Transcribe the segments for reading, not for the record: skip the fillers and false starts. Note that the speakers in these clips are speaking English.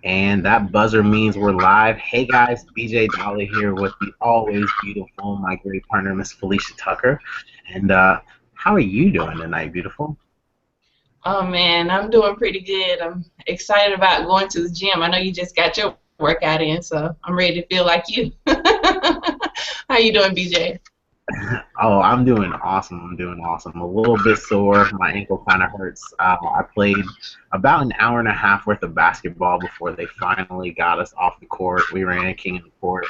And that buzzer means we're live. Hey guys, BJ Dolly here with the always beautiful, my great partner, Miss Felicia Tucker. And how are you doing tonight, beautiful? Oh man, I'm doing pretty good. I'm excited about going to the gym. I know you just got your workout in, so I'm ready to feel like you. How you doing, BJ? Oh, I'm doing awesome. I'm doing awesome. A little bit sore. My ankle kind of hurts. I played about an hour and a half worth of basketball before they finally got us off the court. We ran a king of the court,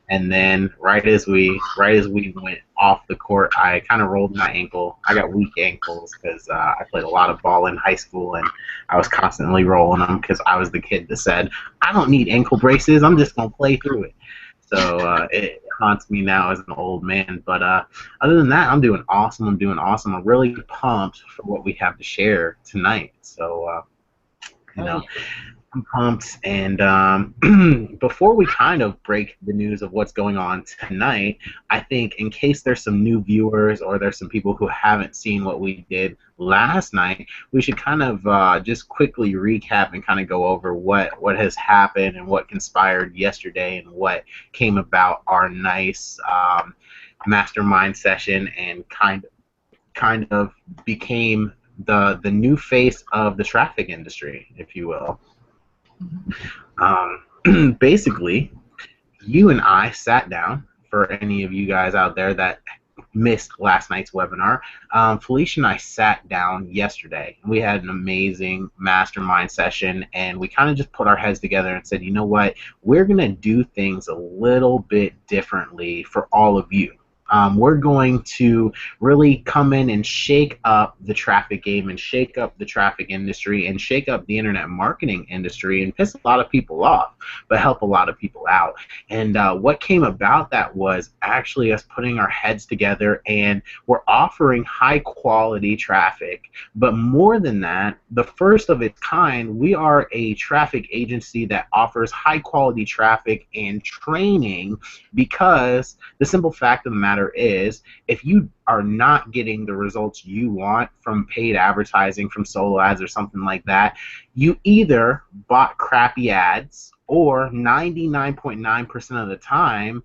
and then right as we went off the court, I kind of rolled my ankle. I got weak ankles because I played a lot of ball in high school, and I was constantly rolling them because I was the kid that said, "I don't need ankle braces. I'm just gonna play through it." So it haunts me now as an old man. But other than that, I'm doing awesome. I'm doing awesome. I'm really pumped for what we have to share tonight. So, you Oh know, yeah. I'm pumped. And before we kind of break the news of what's going on tonight, I think in case there's some new viewers or there's some people who haven't seen what we did last night, we should kind of just quickly recap and kind of go over what has happened and what conspired yesterday and what came about our nice mastermind session and kind of became the new face of the traffic industry, if you will. Basically, you and I sat down, for any of you guys out there that missed last night's webinar. Felicia and I sat down yesterday. We had an amazing mastermind session, and we kind of just put our heads together and said, you know what, we're going to do things a little bit differently for all of you. We're going to really come in and shake up the traffic game and shake up the traffic industry and shake up the internet marketing industry and piss a lot of people off, but help a lot of people out. And what came about that was actually us putting our heads together, and we're offering high quality traffic. But more than that, the first of its kind, we are a traffic agency that offers high quality traffic and training, because the simple fact of the matter is, if you are not getting the results you want from paid advertising, from solo ads or something like that, you either bought crappy ads, or 99.9% of the time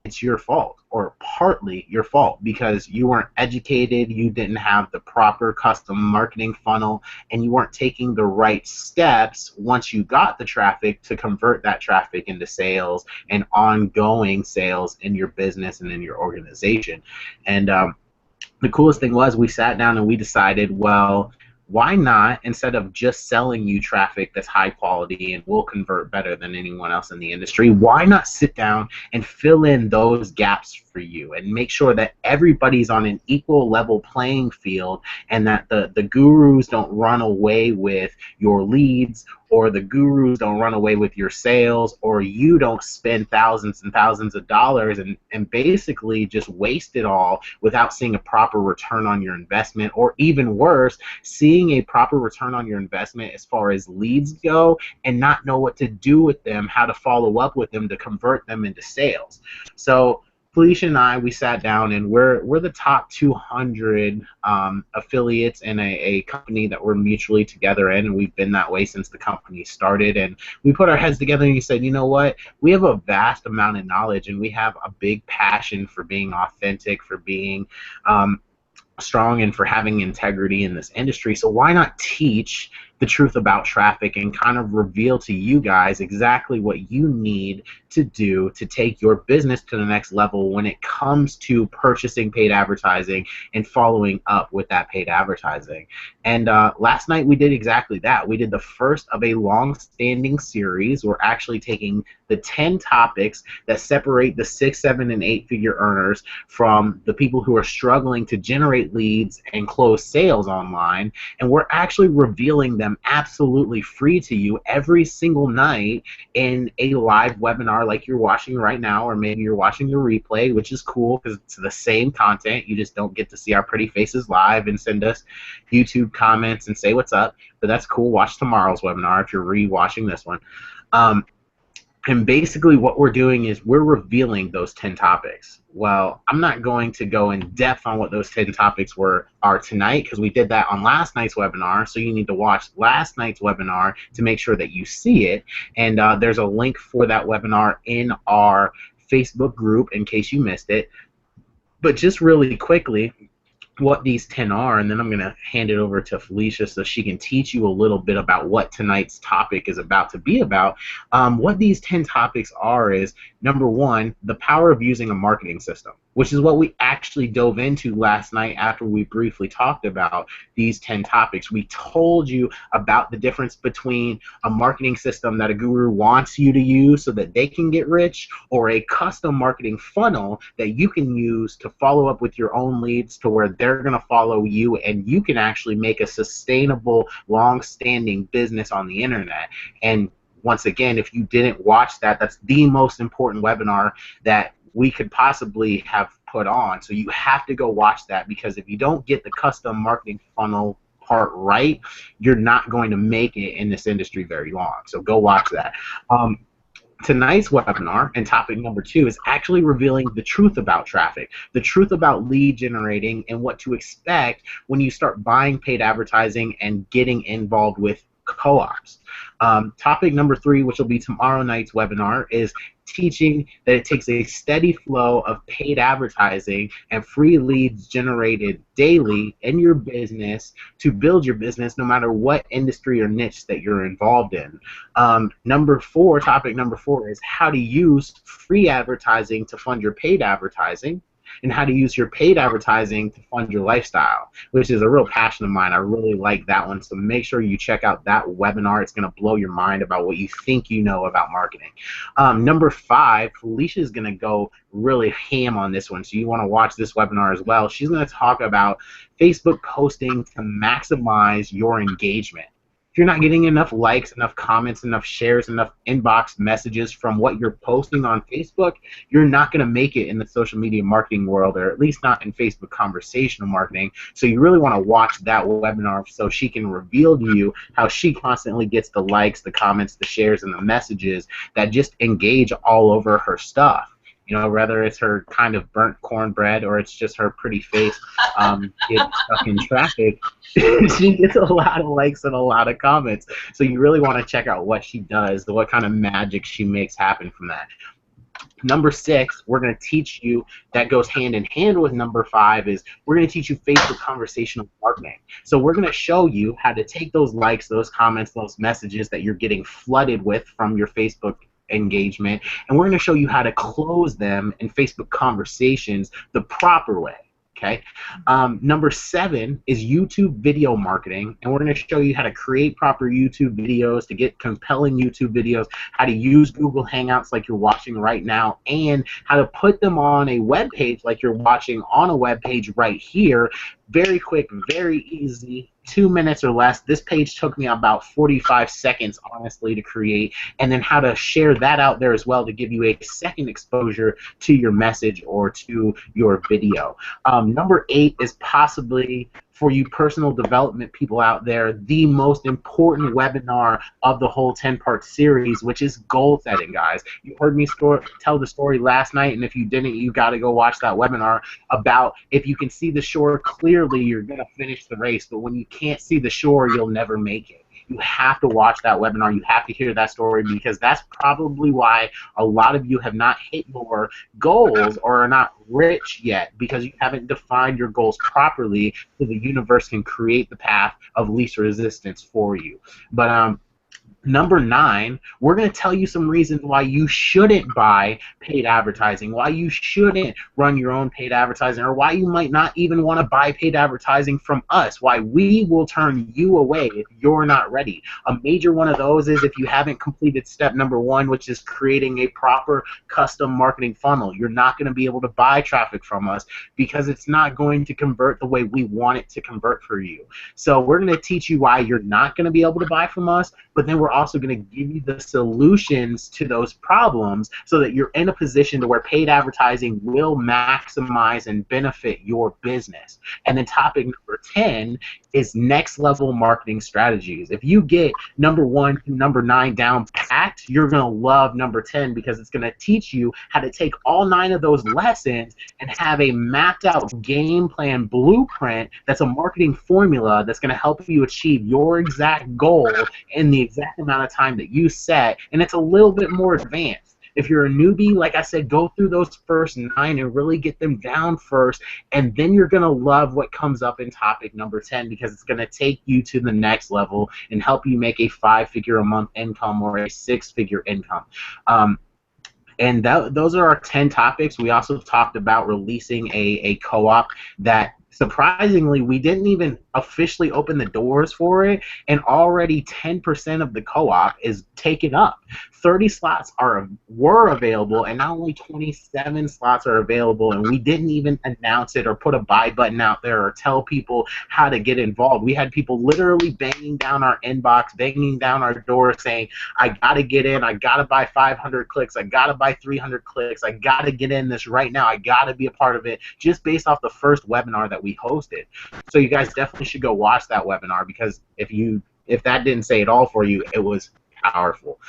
it's your fault, or partly your fault, because you weren't educated, you didn't have the proper custom marketing funnel, and you weren't taking the right steps once you got the traffic to convert that traffic into sales and ongoing sales in your business and in your organization. And the coolest thing was, we sat down and we decided, well, why not, instead of just selling you traffic that's high quality and will convert better than anyone else in the industry, why not sit down and fill in those gaps for you and make sure that everybody's on an equal level playing field, and that the gurus don't run away with your leads, or the gurus don't run away with your sales, or you don't spend thousands and thousands of dollars and basically just waste it all without seeing a proper return on your investment, or even worse, seeing a proper return on your investment as far as leads go, and not know what to do with them, how to follow up with them to convert them into sales. So Felicia and I, we sat down, and we're the top 200 affiliates in a company that we're mutually together in, and we've been that way since the company started. And we put our heads together and we said, you know what, we have a vast amount of knowledge, and we have a big passion for being authentic, for being strong, and for having integrity in this industry. So why not teach the truth about traffic and kind of reveal to you guys exactly what you need to do to take your business to the next level when it comes to purchasing paid advertising and following up with that paid advertising. And last night we did exactly that. We did the first of a long-standing series. We're actually taking the 10 topics that separate the 6, 7, and 8-figure earners from the people who are struggling to generate leads and close sales online, and we're actually revealing them absolutely free to you every single night in a live webinar like you're watching right now, or maybe you're watching the replay, which is cool because it's the same content. You just don't get to see our pretty faces live and send us YouTube comments and say what's up, but that's cool. Watch tomorrow's webinar if you're re-watching this one. Um, And basically what we're doing is we're revealing those 10 topics. Well, I'm not going to go in depth on what those 10 topics are tonight because we did that on last night's webinar. So you need to watch last night's webinar to make sure that you see it. And there's a link for that webinar in our Facebook group in case you missed it. But just really quickly, what these 10 are, and then I'm going to hand it over to Felicia so she can teach you a little bit about what tonight's topic is about to be about. What these 10 topics are is, number one, the power of using a marketing system, which is what we actually dove into last night after we briefly talked about these 10 topics. We told you about the difference between a marketing system that a guru wants you to use so that they can get rich, or a custom marketing funnel that you can use to follow up with your own leads to where they're going to follow you and you can actually make a sustainable, long-standing business on the internet. And once again, if you didn't watch that, that's the most important webinar that we could possibly have put on. So you have to go watch that, because if you don't get the custom marketing funnel part right, you're not going to make it in this industry very long. So go watch that. Tonight's webinar and topic number 2 is actually revealing the truth about traffic, the truth about lead generating, and what to expect when you start buying paid advertising and getting involved with co-ops. Topic number 3, which will be tomorrow night's webinar, is teaching that it takes a steady flow of paid advertising and free leads generated daily in your business to build your business no matter what industry or niche that you're involved in. Topic number 4 is how to use free advertising to fund your paid advertising, and how to use your paid advertising to fund your lifestyle, which is a real passion of mine. I really like that one, so make sure you check out that webinar. It's going to blow your mind about what you think you know about marketing. Number 5, Felicia is going to go really ham on this one, so you want to watch this webinar as well. She's going to talk about Facebook posting to maximize your engagement. If you're not getting enough likes, enough comments, enough shares, enough inbox messages from what you're posting on Facebook, you're not going to make it in the social media marketing world, or at least not in Facebook conversational marketing. So you really want to watch that webinar so she can reveal to you how she constantly gets the likes, the comments, the shares, and the messages that just engage all over her stuff. You know, whether it's her kind of burnt cornbread or it's just her pretty face get stuck in traffic, she gets a lot of likes and a lot of comments. So you really want to check out what she does, what kind of magic she makes happen from that. Number 6, we're going to teach you, that goes hand in hand with number 5, is we're going to teach you Facebook conversational marketing. So we're going to show you how to take those likes, those comments, those messages that you're getting flooded with from your Facebook engagement, and we're going to show you how to close them in Facebook conversations the proper way. Okay. Number 7 is YouTube video marketing, and we're going to show you how to create proper YouTube videos, to get compelling YouTube videos, how to use Google Hangouts like you're watching right now, and how to put them on a web page like you're watching on a web page right here. Very quick, very easy, 2 minutes or less. This page took me about 45 seconds, honestly, to create, and then how to share that out there as well to give you a second exposure to your message or to your video. Number 8 is possibly, for you personal development people out there, the most important webinar of the whole 10-part series, which is goal setting, guys. You heard me tell the story last night, and if you didn't, you got to go watch that webinar about if you can see the shore clearly, you're going to finish the race, but when you can't see the shore, you'll never make it. You have to watch that webinar. You have to hear that story, because that's probably why a lot of you have not hit your goals or are not rich yet, because you haven't defined your goals properly so the universe can create the path of least resistance for you. But number 9, we're going to tell you some reasons why you shouldn't buy paid advertising, why you shouldn't run your own paid advertising, or why you might not even want to buy paid advertising from us, why we will turn you away if you're not ready. A major one of those is if you haven't completed step number 1, which is creating a proper custom marketing funnel. You're not going to be able to buy traffic from us because it's not going to convert the way we want it to convert for you. So we're going to teach you why you're not going to be able to buy from us, but then we're also going to give you the solutions to those problems so that you're in a position to where paid advertising will maximize and benefit your business. And then topic number 10 is next level marketing strategies. If you get number 1 through number 9 down pat, fact, you're going to love number 10 because it's going to teach you how to take all 9 of those lessons and have a mapped out game plan blueprint that's a marketing formula that's going to help you achieve your exact goal in the exact amount of time that you set, and it's a little bit more advanced. If you're a newbie, like I said, go through those first 9 and really get them down first, and then you're going to love what comes up in topic number 10 because it's going to take you to the next level and help you make a 5-figure a month income or a 6-figure income. And those are our 10 topics. We also talked about releasing a co-op that surprisingly we didn't even officially open the doors for it, and already 10% of the co-op is taken up. 30 slots were available, and now only 27 slots are available, and we didn't even announce it or put a buy button out there or tell people how to get involved. We had people literally banging down our inbox, banging down our door saying, I gotta get in, I gotta buy 500 clicks, I gotta buy 300 clicks, I gotta get in this right now, I gotta be a part of it, just based off the first webinar that we hosted. So you guys definitely should go watch that webinar, because if that didn't say it all for you, it was powerful.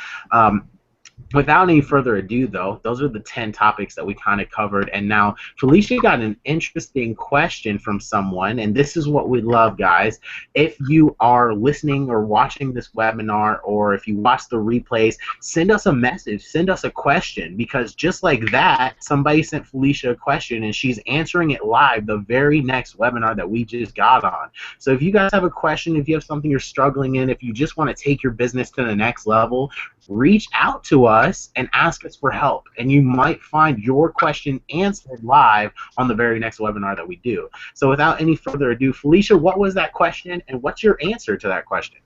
Without any further ado, though, those are the 10 topics that we kind of covered. And now Felicia got an interesting question from someone, and this is what we love, guys. If you are listening or watching this webinar, or if you watch the replays, send us a message, send us a question, because just like that, somebody sent Felicia a question, and she's answering it live the very next webinar that we just got on. So if you guys have a question, if you have something you're struggling in, if you just want to take your business to the next level, reach out to us and ask us for help, and you might find your question answered live on the very next webinar that we do. So without any further ado, Felicia, what was that question, and what's your answer to that question?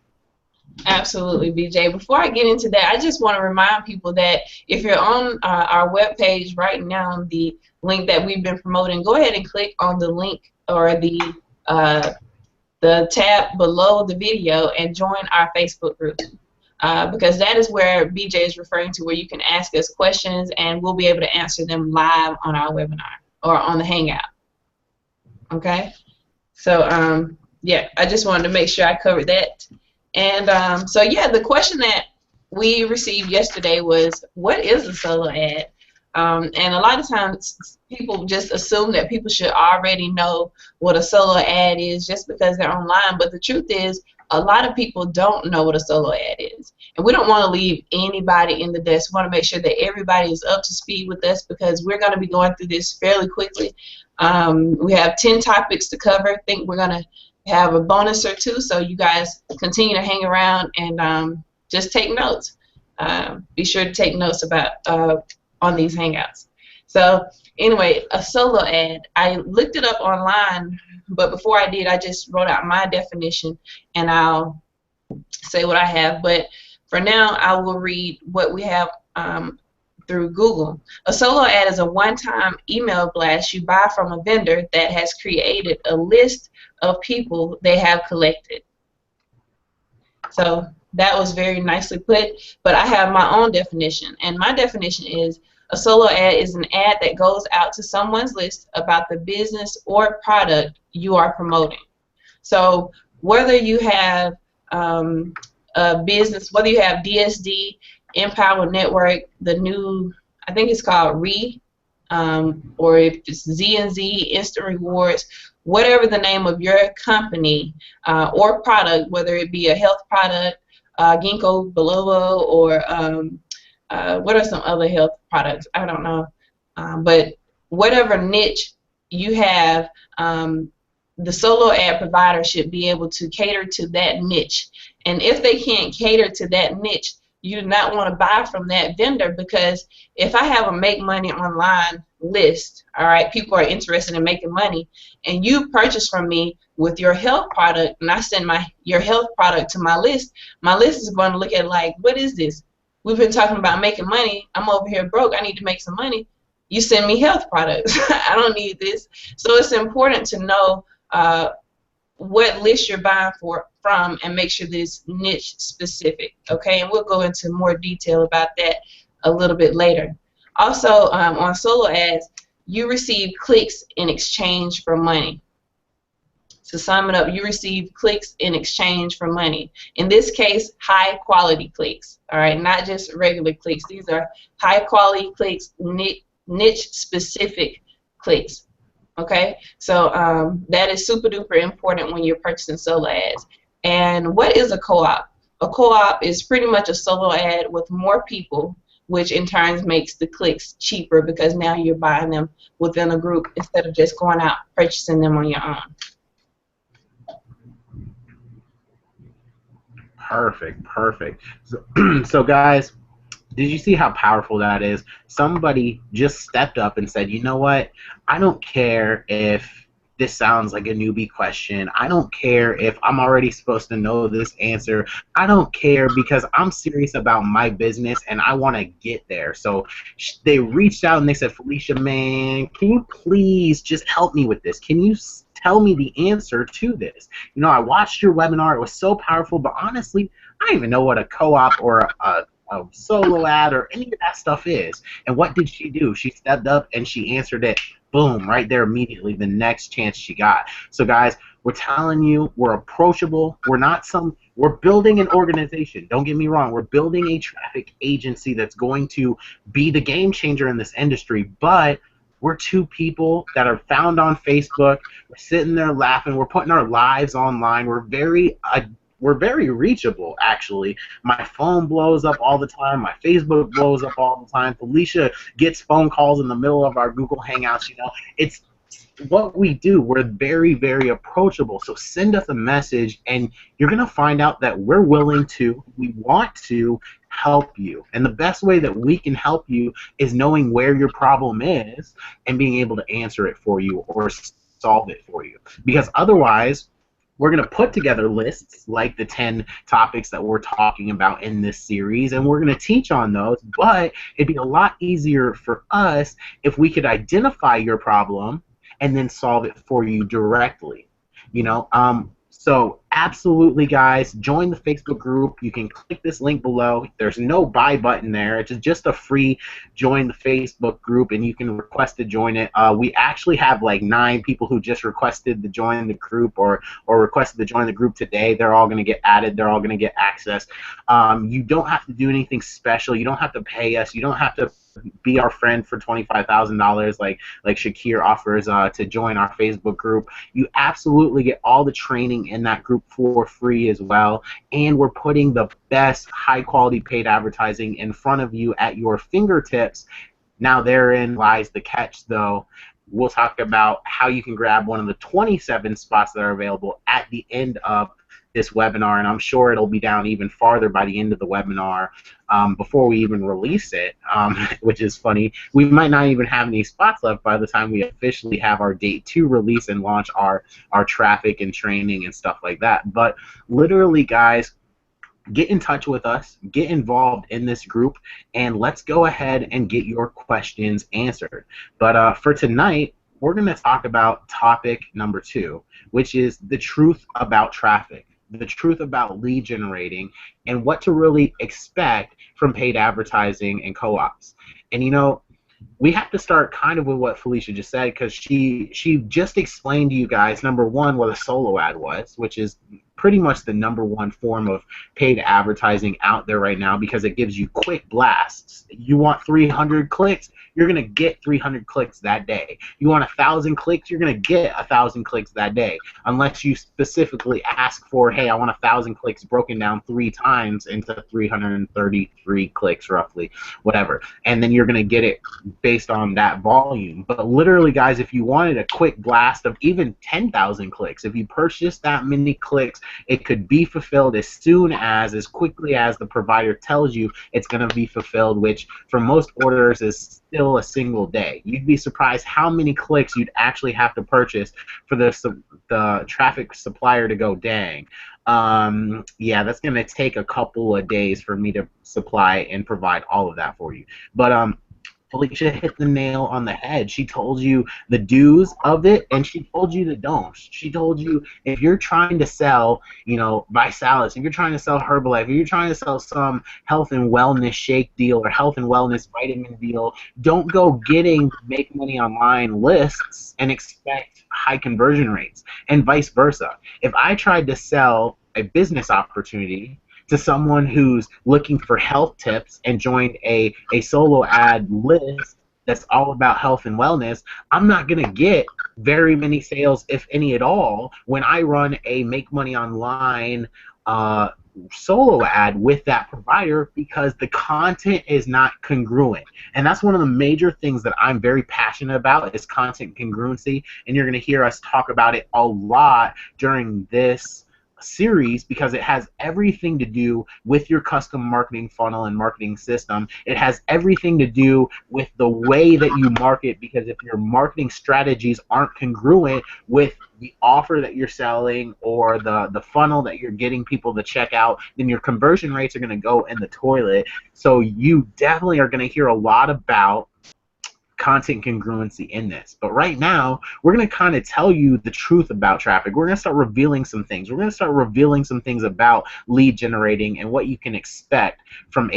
Absolutely, BJ. Before I get into that, I just want to remind people that if you're on our webpage right now, the link that we've been promoting, go ahead and click on the link or the tab below the video and join our Facebook group. Because that is where BJ is referring to, where you can ask us questions and we'll be able to answer them live on our webinar or on the Hangout. Okay? So, yeah, I just wanted to make sure I covered that. And so, yeah, the question that we received yesterday was, what is a solo ad? And a lot of times people just assume that people should already know what a solo ad is just because they're online, but the truth is, a lot of people don't know what a solo ad is. And we don't want to leave anybody in the dust. We want to make sure that everybody is up to speed with us, because we're going to be going through this fairly quickly. We have 10 topics to cover. I think we're going to have a bonus or two, so you guys continue to hang around and just take notes. Be sure to take notes about on these Hangouts. So anyway, a solo ad, I looked it up online, but before I did, I just wrote out my definition, and I'll say what I have. But for now, I will read what we have through Google. A solo ad is a one-time email blast you buy from a vendor that has created a list of people they have collected. So that was very nicely put, but I have my own definition, and my definition is a solo ad is an ad that goes out to someone's list about the business or product you are promoting. So whether you have a business, whether you have DSD, Empower Network, the new, I think it's called or if it's Z&Z, Instant Rewards, whatever the name of your company or product, whether it be a health product, Ginkgo biloba, or what are some other health products? I don't know. But whatever niche you have, the solo ad provider should be able to cater to that niche. And if they can't cater to that niche, you do not want to buy from that vendor, because if I have a make money online list, all right, people are interested in making money, and you purchase from me with your health product, and I send your health product to my list is going to look at it like, what is this? We've been talking about making money. I'm over here broke. I need to make some money. You send me health products. I don't need this. So it's important to know what list you're buying from and make sure that it's niche specific. Okay, and we'll go into more detail about that a little bit later. Also, on solo ads, you receive clicks in exchange for money. To sum it up, you receive clicks in exchange for money. In this case, high quality clicks, all right, not just regular clicks. These are high quality clicks, niche specific clicks. Okay, so that is super duper important when you're purchasing solo ads. And what is a co-op? A co-op is pretty much a solo ad with more people, which in turn makes the clicks cheaper because now you're buying them within a group instead of just going out purchasing them on your own. Perfect, perfect. So guys, did you see how powerful that is? Somebody just stepped up and said, you know what? I don't care if this sounds like a newbie question. I don't care if I'm already supposed to know this answer. I don't care because I'm serious about my business and I want to get there. So they reached out and they said, Felicia, man, can you please just help me with this? Can you tell me the answer to this? You know, I watched your webinar. It was so powerful, but honestly, I don't even know what a co-op or a solo ad or any of that stuff is. And what did she do? She stepped up and she answered it. Boom, right there immediately, the next chance she got. So guys, we're telling you, we're approachable. We're building an organization. Don't get me wrong. We're building a traffic agency that's going to be the game changer in this industry, but we're two people that are found on Facebook. We're sitting there laughing. We're putting our lives online. We're very reachable, actually. My phone blows up all the time. My Facebook blows up all the time. Felicia gets phone calls in the middle of our Google Hangouts. You know, it's what we do. We're very, very approachable. So send us a message, and you're going to find out that we want to help you. And the best way that we can help you is knowing where your problem is and being able to answer it for you or solve it for you. Because otherwise, we're going to put together lists like the 10 topics that we're talking about in this series, and we're going to teach on those, but it'd be a lot easier for us if we could identify your problem and then solve it for you directly. You know, so absolutely, guys, join the Facebook group. You can click this link below. There's no buy button there. It's just a free join the Facebook group, and you can request to join it. We actually have like 9 people who just requested to join the group or requested to join the group today. They're all going to get added. They're all going to get access. You don't have to do anything special. You don't have to pay us. You don't have to be our friend for $25,000 like Shakir offers to join our Facebook group. You absolutely get all the training in that group for free as well, and we're putting the best high quality paid advertising in front of you at your fingertips. Now therein lies the catch, though. We'll talk about how you can grab one of the 27 spots that are available at the end of this webinar, and I'm sure it'll be down even farther by the end of the webinar before we even release it, which is funny. We might not even have any spots left by the time we officially have our date to release and launch our traffic and training and stuff like that. But literally, guys, get in touch with us, get involved in this group, and let's go ahead and get your questions answered. But for tonight, we're going to talk about topic number 2, which is the truth about traffic, the truth about lead generating, and what to really expect from paid advertising and co-ops. And you know, we have to start kind of with what Felicia just said, because she just explained to you guys, number 1, what a solo ad was, which is pretty much the number 1 form of paid advertising out there right now, because it gives you quick blasts. You want 300 clicks, you're going to get 300 clicks that day. You want 1,000 clicks, you're going to get 1,000 clicks that day, unless you specifically ask for, hey, I want 1,000 clicks broken down 3 times into 333 clicks roughly, whatever. And then you're going to get it based on that volume. But literally, guys, if you wanted a quick blast of even 10,000 clicks, if you purchased that many clicks, it could be fulfilled as quickly as the provider tells you it's going to be fulfilled, which for most orders is still a single day. You'd be surprised how many clicks you'd actually have to purchase for the traffic supplier to go, dang. Yeah, that's going to take a couple of days for me to supply and provide all of that for you. But Felicia hit the nail on the head. She told you the do's of it, and she told you the don'ts. She told you if you're trying to sell, Visalis, if you're trying to sell Herbalife, if you're trying to sell some health and wellness shake deal or health and wellness vitamin deal, don't go getting make money online lists and expect high conversion rates, and vice versa. If I tried to sell a business opportunity to someone who's looking for health tips and joined a solo ad list that's all about health and wellness, I'm not going to get very many sales, if any at all, when I run a make money online solo ad with that provider, because the content is not congruent. And that's one of the major things that I'm very passionate about, is content congruency, and you're going to hear us talk about it a lot during this series, because it has everything to do with your custom marketing funnel and marketing system. It has everything to do with the way that you market, because if your marketing strategies aren't congruent with the offer that you're selling or the funnel that you're getting people to check out, then your conversion rates are going to go in the toilet. So you definitely are going to hear a lot about content congruency in this. But right now, we're going to kind of tell you the truth about traffic. We're going to start revealing some things. We're going to start revealing some things about lead generating and what you can expect from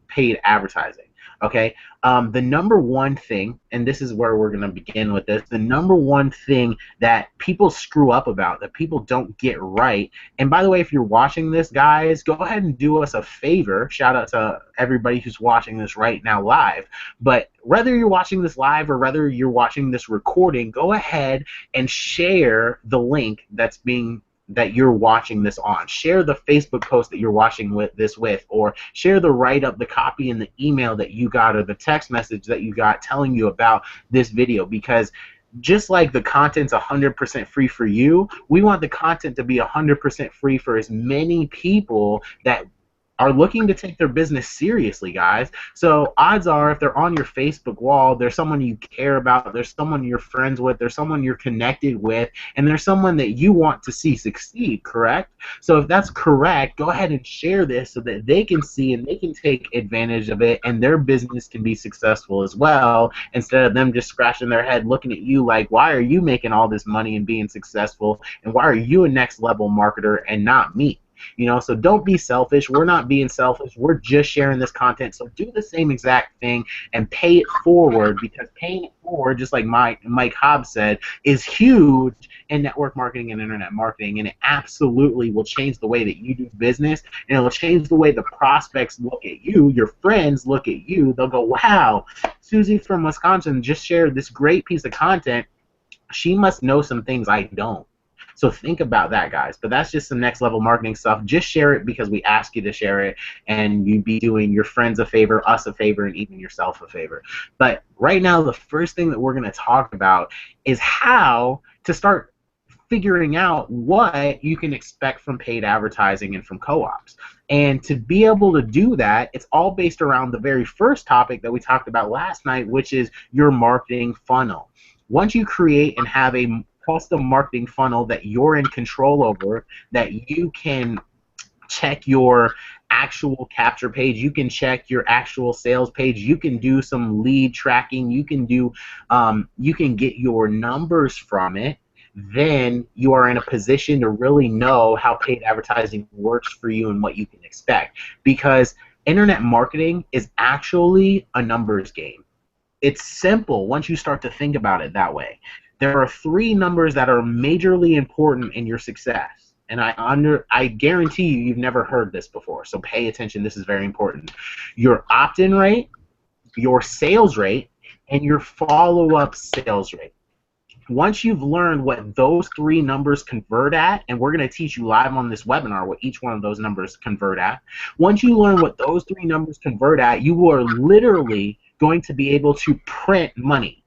paid advertising. Okay, the number one thing, and this is where we're going to begin with this, the number one thing that people screw up about, that people don't get right, and by the way, if you're watching this, guys, go ahead and do us a favor. Shout out to everybody who's watching this right now live. But whether you're watching this live or whether you're watching this recording, go ahead and share the link that you're watching this on. Share the Facebook post that you're watching this with, or share the write-up, the copy, and the email that you got, or the text message that you got telling you about this video, because just like the content's 100% free for you, we want the content to be 100% free for as many people that are looking to take their business seriously, guys. So odds are, if they're on your Facebook wall, there's someone you care about, there's someone you're friends with, there's someone you're connected with, and there's someone that you want to see succeed, correct? So if that's correct, go ahead and share this so that they can see and they can take advantage of it, and their business can be successful as well, instead of them just scratching their head looking at you like, why are you making all this money and being successful, and why are you a next level marketer and not me? So don't be selfish. We're not being selfish. We're just sharing this content. So do the same exact thing and pay it forward, because paying it forward, just like Mike Hobbs said, is huge in network marketing and internet marketing, and it absolutely will change the way that you do business, and it will change the way the prospects look at you, your friends look at you. They'll go, wow, Susie from Wisconsin just shared this great piece of content. She must know some things I don't. So think about that, guys. But that's just some next level marketing stuff. Just share it because we ask you to share it, and you'd be doing your friends a favor, us a favor, and even yourself a favor. But right now, the first thing that we're going to talk about is how to start figuring out what you can expect from paid advertising and from co-ops. And to be able to do that, it's all based around the very first topic that we talked about last night, which is your marketing funnel. Once you create and have a custom marketing funnel that you're in control over, that you can check your actual capture page, you can check your actual sales page, you can do some lead tracking, you can get your numbers from it, then you are in a position to really know how paid advertising works for you and what you can expect. Because internet marketing is actually a numbers game. It's simple once you start to think about it that way. There are 3 numbers that are majorly important in your success. And I guarantee you've never heard this before, so pay attention. This is very important. Your opt-in rate, your sales rate, and your follow-up sales rate. Once you've learned what those 3 numbers convert at, and we're going to teach you live on this webinar what each one of those numbers convert at, once you learn what those 3 numbers convert at, you are literally going to be able to print money.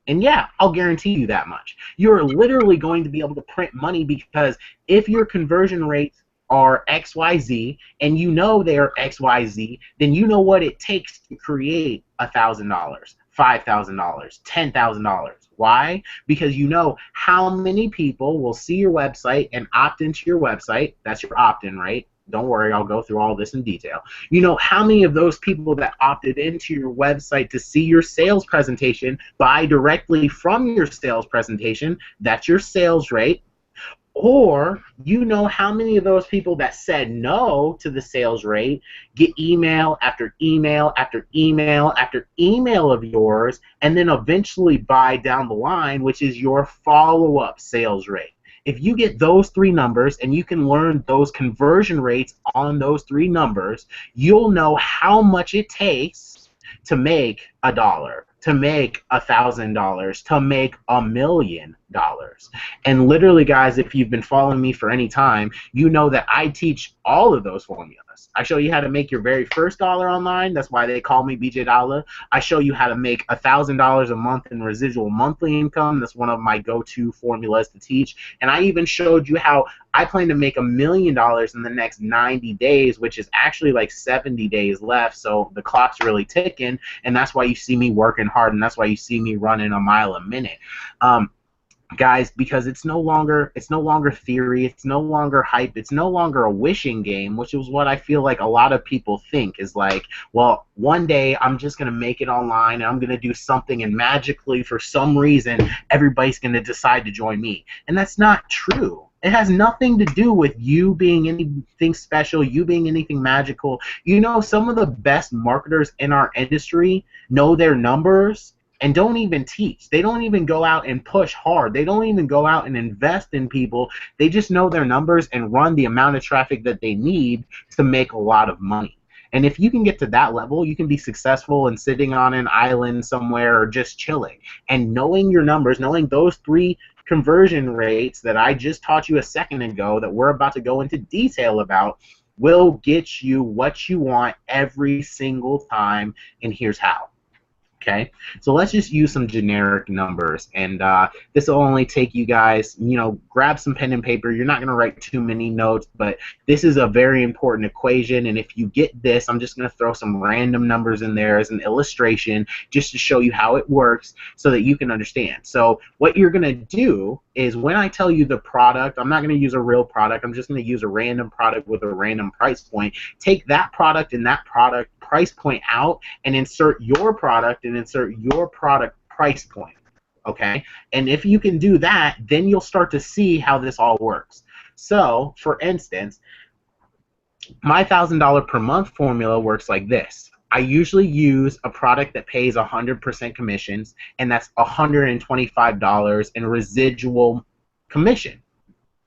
And yeah, I'll guarantee you that much. You're literally going to be able to print money, because if your conversion rates are XYZ and you know they are XYZ, then you know what it takes to create $1,000, $5,000, $10,000. Why? Because you know how many people will see your website and opt into your website. That's your opt-in rate. Don't worry, I'll go through all this in detail. You know how many of those people that opted into your website to see your sales presentation buy directly from your sales presentation. That's your sales rate. Or you know how many of those people that said no to the sales rate get email after email after email after email of yours and then eventually buy down the line, which is your follow-up sales rate. If you get those three numbers and you can learn those conversion rates on those three numbers, you'll know how much it takes to make $1, to make $1,000, to make $1,000,000. And literally, guys, if you've been following me for any time, you know that I teach all of those formulas. I show you how to make your very first dollar online. That's why they call me BJ Dollar. I show you how to make $1,000 a month in residual monthly income. That's one of my go-to formulas to teach. And I even showed you how I plan to make $1,000,000 in the next 90 days, which is actually like 70 days left. So the clock's really ticking, and that's why you see me working hard, and that's why you see me running a mile a minute. Guys, because it's no longer theory, it's no longer hype, it's no longer a wishing game, which is what I feel like a lot of people think is like, well, one day I'm just going to make it online and I'm going to do something and magically for some reason everybody's going to decide to join me. And that's not true. It has nothing to do with you being anything special, you being anything magical. You know, some of the best marketers in our industry know their numbers and don't even teach. They don't even go out and push hard. They don't even go out and invest in people. They just know their numbers and run the amount of traffic that they need to make a lot of money. And if you can get to that level, you can be successful in sitting on an island somewhere or just chilling. And knowing your numbers, knowing those three conversion rates that I just taught you a second ago that we're about to go into detail about will get you what you want every single time, and here's how. Okay, so let's just use some generic numbers, and this will only take you guys, you know, grab some pen and paper. You're not going to write too many notes, but this is a very important equation, and if you get this, I'm just going to throw some random numbers in there as an illustration just to show you how it works so that you can understand. So what you're going to do is when I tell you the product, I'm not going to use a real product. I'm just going to use a random product with a random price point. Take that product and that product price point out and insert your product and insert your product price point. Okay? And if you can do that, then you'll start to see how this all works. So, for instance, my $1,000 per month formula works like this. I usually use a product that pays 100% commissions, and that's $125 in residual commission.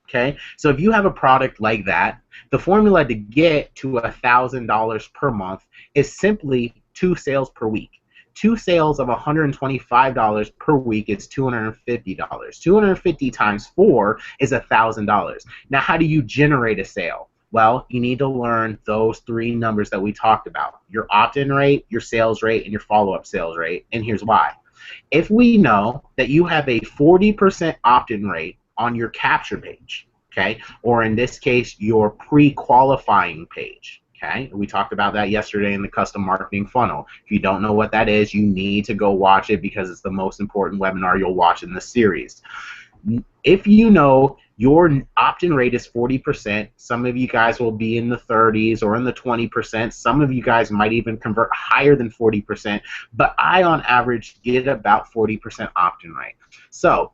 Okay, so if you have a product like that, the formula to get to $1,000 per month is simply 2 sales per week. 2 sales of $125 per week is $250. 250 times 4 is $1,000. Now, how do you generate a sale? Well, you need to learn those 3 numbers that we talked about: your opt-in rate, your sales rate, and your follow-up sales rate. And here's why. If we know that you have a 40% opt-in rate on your capture page, okay, or in this case, your pre-qualifying page, okay? We talked about that yesterday in the custom marketing funnel. If you don't know what that is, you need to go watch it because it's the most important webinar you'll watch in this series. If you know your opt-in rate is 40%, some of you guys will be in the 30s or in the 20%. Some of you guys might even convert higher than 40%, but I, on average, get about 40% opt-in rate. So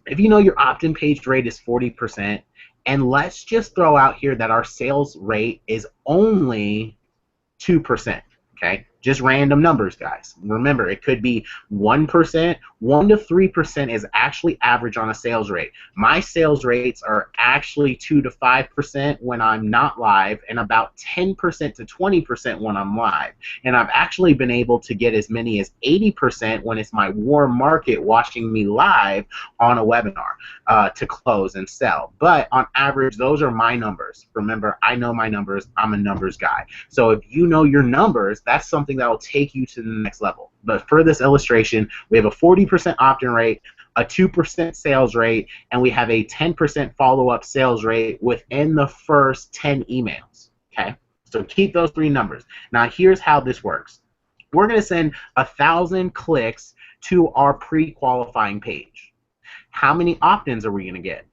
if you know your opt-in page rate is 40%, and let's just throw out here that our sales rate is only 2%, okay? Just random numbers, guys. Remember, it could be 1%. 1 to 3% is actually average on a sales rate. My sales rates are actually 2 to 5% when I'm not live, and about 10% to 20% when I'm live. And I've actually been able to get as many as 80% when it's my warm market watching me live on a webinar to close and sell. But on average, those are my numbers. Remember, I know my numbers. I'm a numbers guy. So if you know your numbers, that's something that will take you to the next level. But for this illustration, we have a 40% opt-in rate, a 2% sales rate, and we have a 10% follow-up sales rate within the first 10 emails. Okay? So keep those 3 numbers. Now here's how this works. We're going to send 1,000 clicks to our pre-qualifying page. How many opt-ins are we going to get?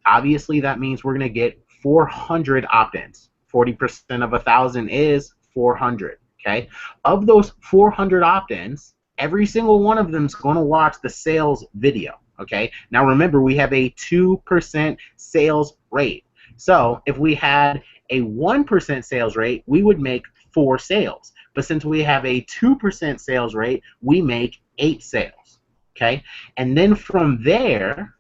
Obviously, that means we're going to get 400 opt-ins. 40% of 1,000 is 400. Okay, of those 400 opt-ins, every single one of them is going to watch the sales video. Okay, now remember, we have a 2% sales rate. So if we had a 1% sales rate, we would make 4 sales. But since we have a 2% sales rate, we make 8 sales. Okay, and then from there,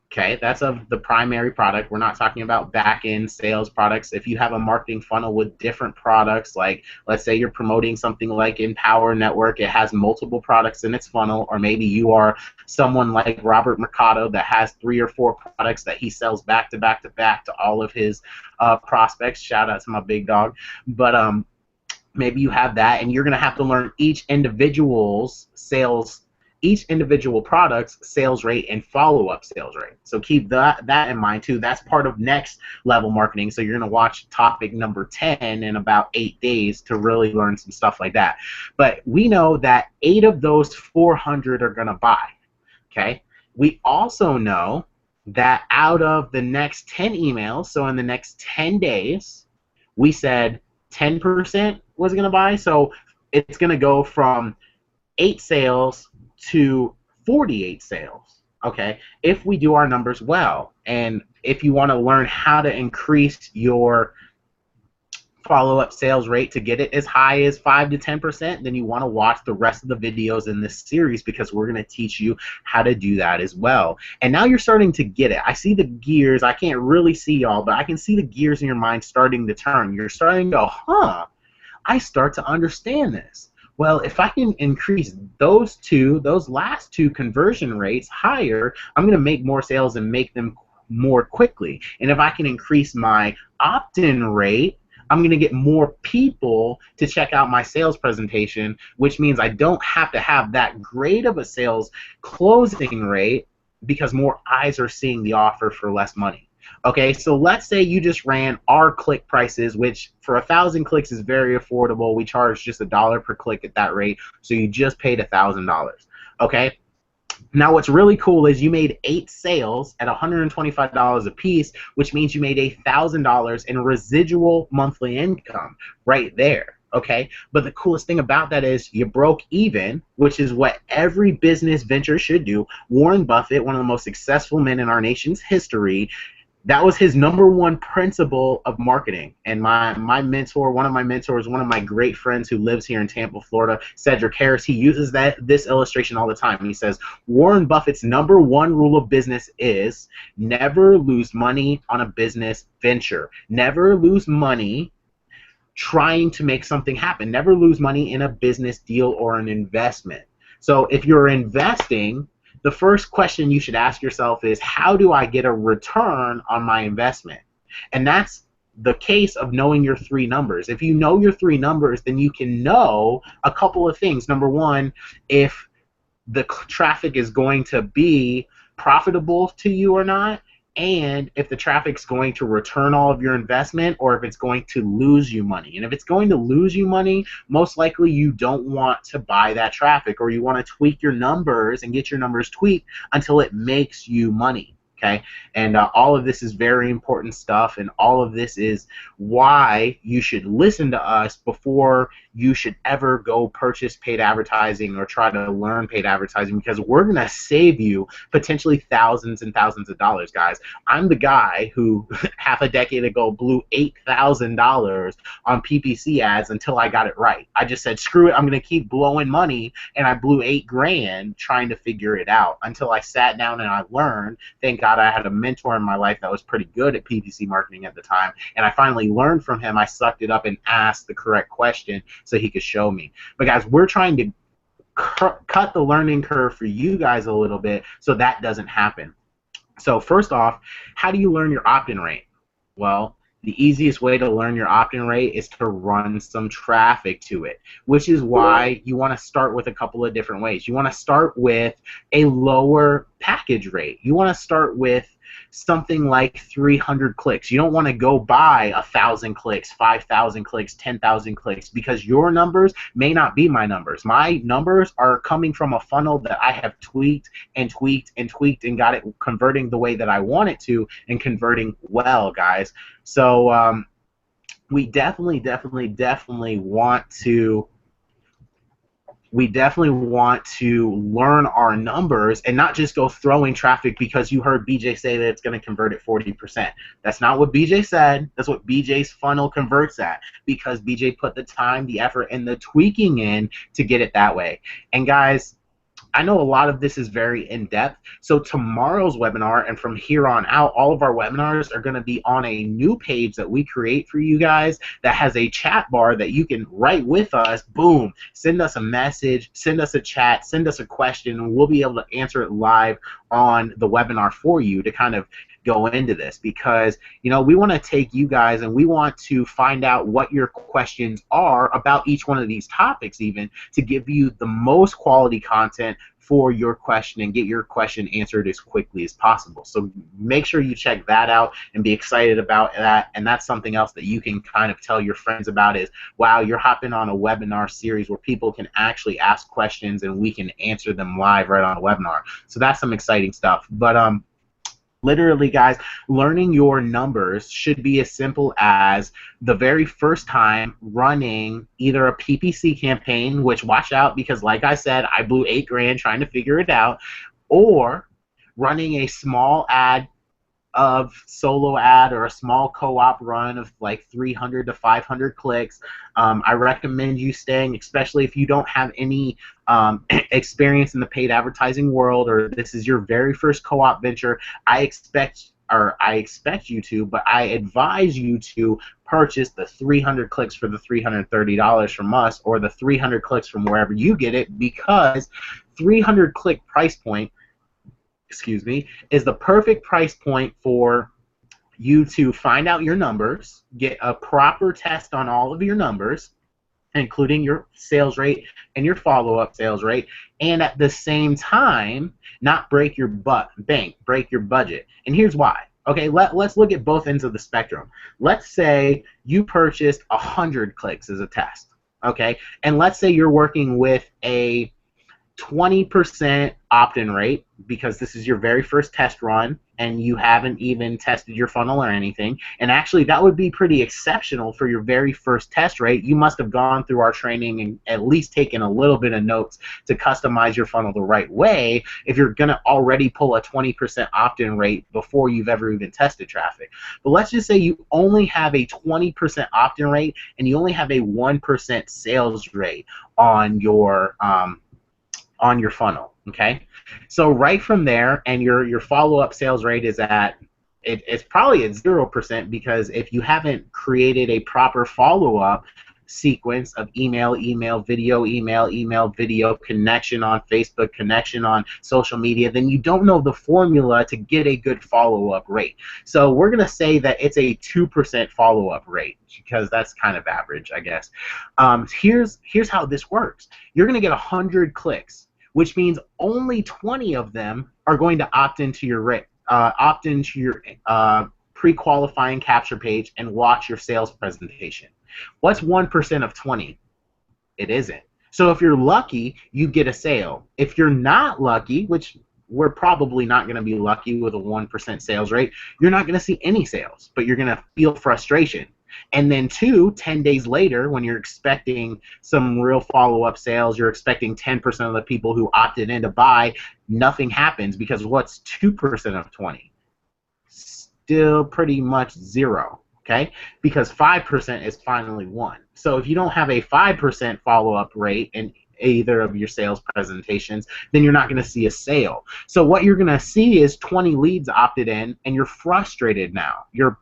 okay, that's of the primary product. We're not talking about back-end sales products. If you have a marketing funnel with different products, like let's say you're promoting something like Empower Network, it has multiple products in its funnel, or maybe you are someone like Robert Mercado that has 3 or 4 products that he sells back to back to back to all of his prospects. Shout out to my big dog. But maybe you have that, and you're going to have to learn each individual product's sales rate and follow-up sales rate. So keep that in mind too. That's part of next level marketing. So you're going to watch topic number 10 in about 8 days to really learn some stuff like that. But we know that 8 of those 400 are going to buy. Okay. We also know that out of the next 10 emails, so in the next 10 days, we said 10% was going to buy. So it's going to go from 8 sales to 48 sales, okay, if we do our numbers well. And if you want to learn how to increase your follow-up sales rate to get it as high as 5 to 10%, then you want to watch the rest of the videos in this series, because we're going to teach you how to do that as well. And now you're starting to get it. I see the gears. I can't really see y'all, but I can see the gears in your mind starting to turn. You're starting to go, huh, I start to understand this. Well, if I can increase those last 2 conversion rates higher, I'm going to make more sales and make them more quickly. And if I can increase my opt-in rate, I'm going to get more people to check out my sales presentation, which means I don't have to have that great of a sales closing rate because more eyes are seeing the offer for less money. Okay, so let's say you just ran our click prices, which for 1,000 clicks is very affordable. We charge just $1 per click at that rate, so you just paid $1,000. Okay, now what's really cool is you made 8 sales at $125 a piece, which means you made $1,000 in residual monthly income right there. Okay, but the coolest thing about that is you broke even, which is what every business venture should do. Warren Buffett, one of the most successful men in our nation's history, that was his #1 principle of marketing. And my mentor, one of my mentors, one of my great friends who lives here in Tampa, Florida, Cedric Harris, he uses this illustration all the time. He says, Warren Buffett's #1 rule of business is never lose money on a business venture. Never lose money trying to make something happen. Never lose money in a business deal or an investment. So if you're investing, the first question you should ask yourself is, how do I get a return on my investment? And that's the case of knowing your 3 numbers. If you know your 3 numbers, then you can know a couple of things. Number 1, if the traffic is going to be profitable to you or not, and if the traffic's going to return all of your investment, or if it's going to lose you money. And if it's going to lose you money, most likely you don't want to buy that traffic, or you want to tweak your numbers and get your numbers tweaked until it makes you money. Okay, and all of this is very important stuff, and all of this is why you should listen to us before you should ever go purchase paid advertising or try to learn paid advertising, because we're going to save you potentially thousands and thousands of dollars, guys. I'm the guy who half a decade ago blew $8,000 on PPC ads until I got it right. I just said, screw it, I'm going to keep blowing money, and I blew $8,000 trying to figure it out until I sat down and I learned. Thank God I had a mentor in my life that was pretty good at PPC marketing at the time, and I finally learned from him. I sucked it up and asked the correct question so he could show me. But guys, we're trying to cut the learning curve for you guys a little bit so that doesn't happen. So first off, how do you learn your opt-in rate? Well, the easiest way to learn your opt-in rate is to run some traffic to it, which is why you want to start with a couple of different ways. You want to start with a lower package rate. You want to start with something like 300 clicks. You don't want to go buy 1,000 clicks, 5,000 clicks, 10,000 clicks, because your numbers may not be my numbers. My numbers are coming from a funnel that I have tweaked and tweaked and tweaked and got it converting the way that I want it to, and converting well, guys. So we definitely want to learn our numbers and not just go throwing traffic because you heard BJ say that it's going to convert at 40%. That's not what BJ said. That's what BJ's funnel converts at, because BJ put the time, the effort, and the tweaking in to get it that way. And guys, I know a lot of this is very in-depth, so tomorrow's webinar and from here on out, all of our webinars are going to be on a new page that we create for you guys that has a chat bar that you can write with us, boom, send us a message, send us a chat, send us a question, and we'll be able to answer it live on the webinar for you to kind of go into this, because we want to take you guys and we want to find out what your questions are about each one of these topics, even to give you the most quality content for your question and get your question answered as quickly as possible. So make sure you check that out and be excited about that. And that's something else that you can kind of tell your friends about is, wow, you're hopping on a webinar series where people can actually ask questions and we can answer them live right on a webinar. So that's some exciting stuff. But literally, guys, learning your numbers should be as simple as the very first time running either a PPC campaign, which watch out because like I said, I blew $8 grand trying to figure it out, or running a small ad of solo ad or a small co-op run of like 300 to 500 clicks. I recommend you staying, especially if you don't have any experience in the paid advertising world or this is your very first co-op venture. I expect you to, but I advise you to purchase the 300 clicks for the $330 from us, or the 300 clicks from wherever you get it, because 300 click price point, is the perfect price point for you to find out your numbers, get a proper test on all of your numbers, including your sales rate and your follow-up sales rate, and at the same time, not break your bank, break your budget. And here's why. Okay, let's look at both ends of the spectrum. Let's say you purchased 100 clicks as a test, okay? And let's say you're working with a 20% opt-in rate because this is your very first test run and you haven't even tested your funnel or anything. And actually, that would be pretty exceptional for your very first test rate. You must have gone through our training and at least taken a little bit of notes to customize your funnel the right way if you're going to already pull a 20% opt-in rate before you've ever even tested traffic. But let's just say you only have a 20% opt-in rate and you only have a 1% sales rate on your funnel, okay? So right from there, and your follow-up sales rate is it's probably at 0%, because if you haven't created a proper follow-up sequence of email, video, connection on Facebook, connection on social media, then you don't know the formula to get a good follow-up rate. So we're going to say that it's a 2% follow-up rate, because that's kind of average, I guess. Here's how this works. You're going to get 100 clicks, which means only 20 of them are going to opt into your pre-qualifying capture page and watch your sales presentation. What's 1% of 20? It isn't. So if you're lucky, you get a sale. If you're not lucky, which we're probably not going to be lucky with a 1% sales rate, you're not going to see any sales, but you're going to feel frustration. And then 10 days later, when you're expecting some real follow-up sales, you're expecting 10% of the people who opted in to buy, nothing happens, because what's 2% of 20? Still pretty much 0, okay? Because 5% is finally 1. So if you don't have a 5% follow-up rate in either of your sales presentations, then you're not going to see a sale. So what you're going to see is 20 leads opted in, and you're frustrated now. You're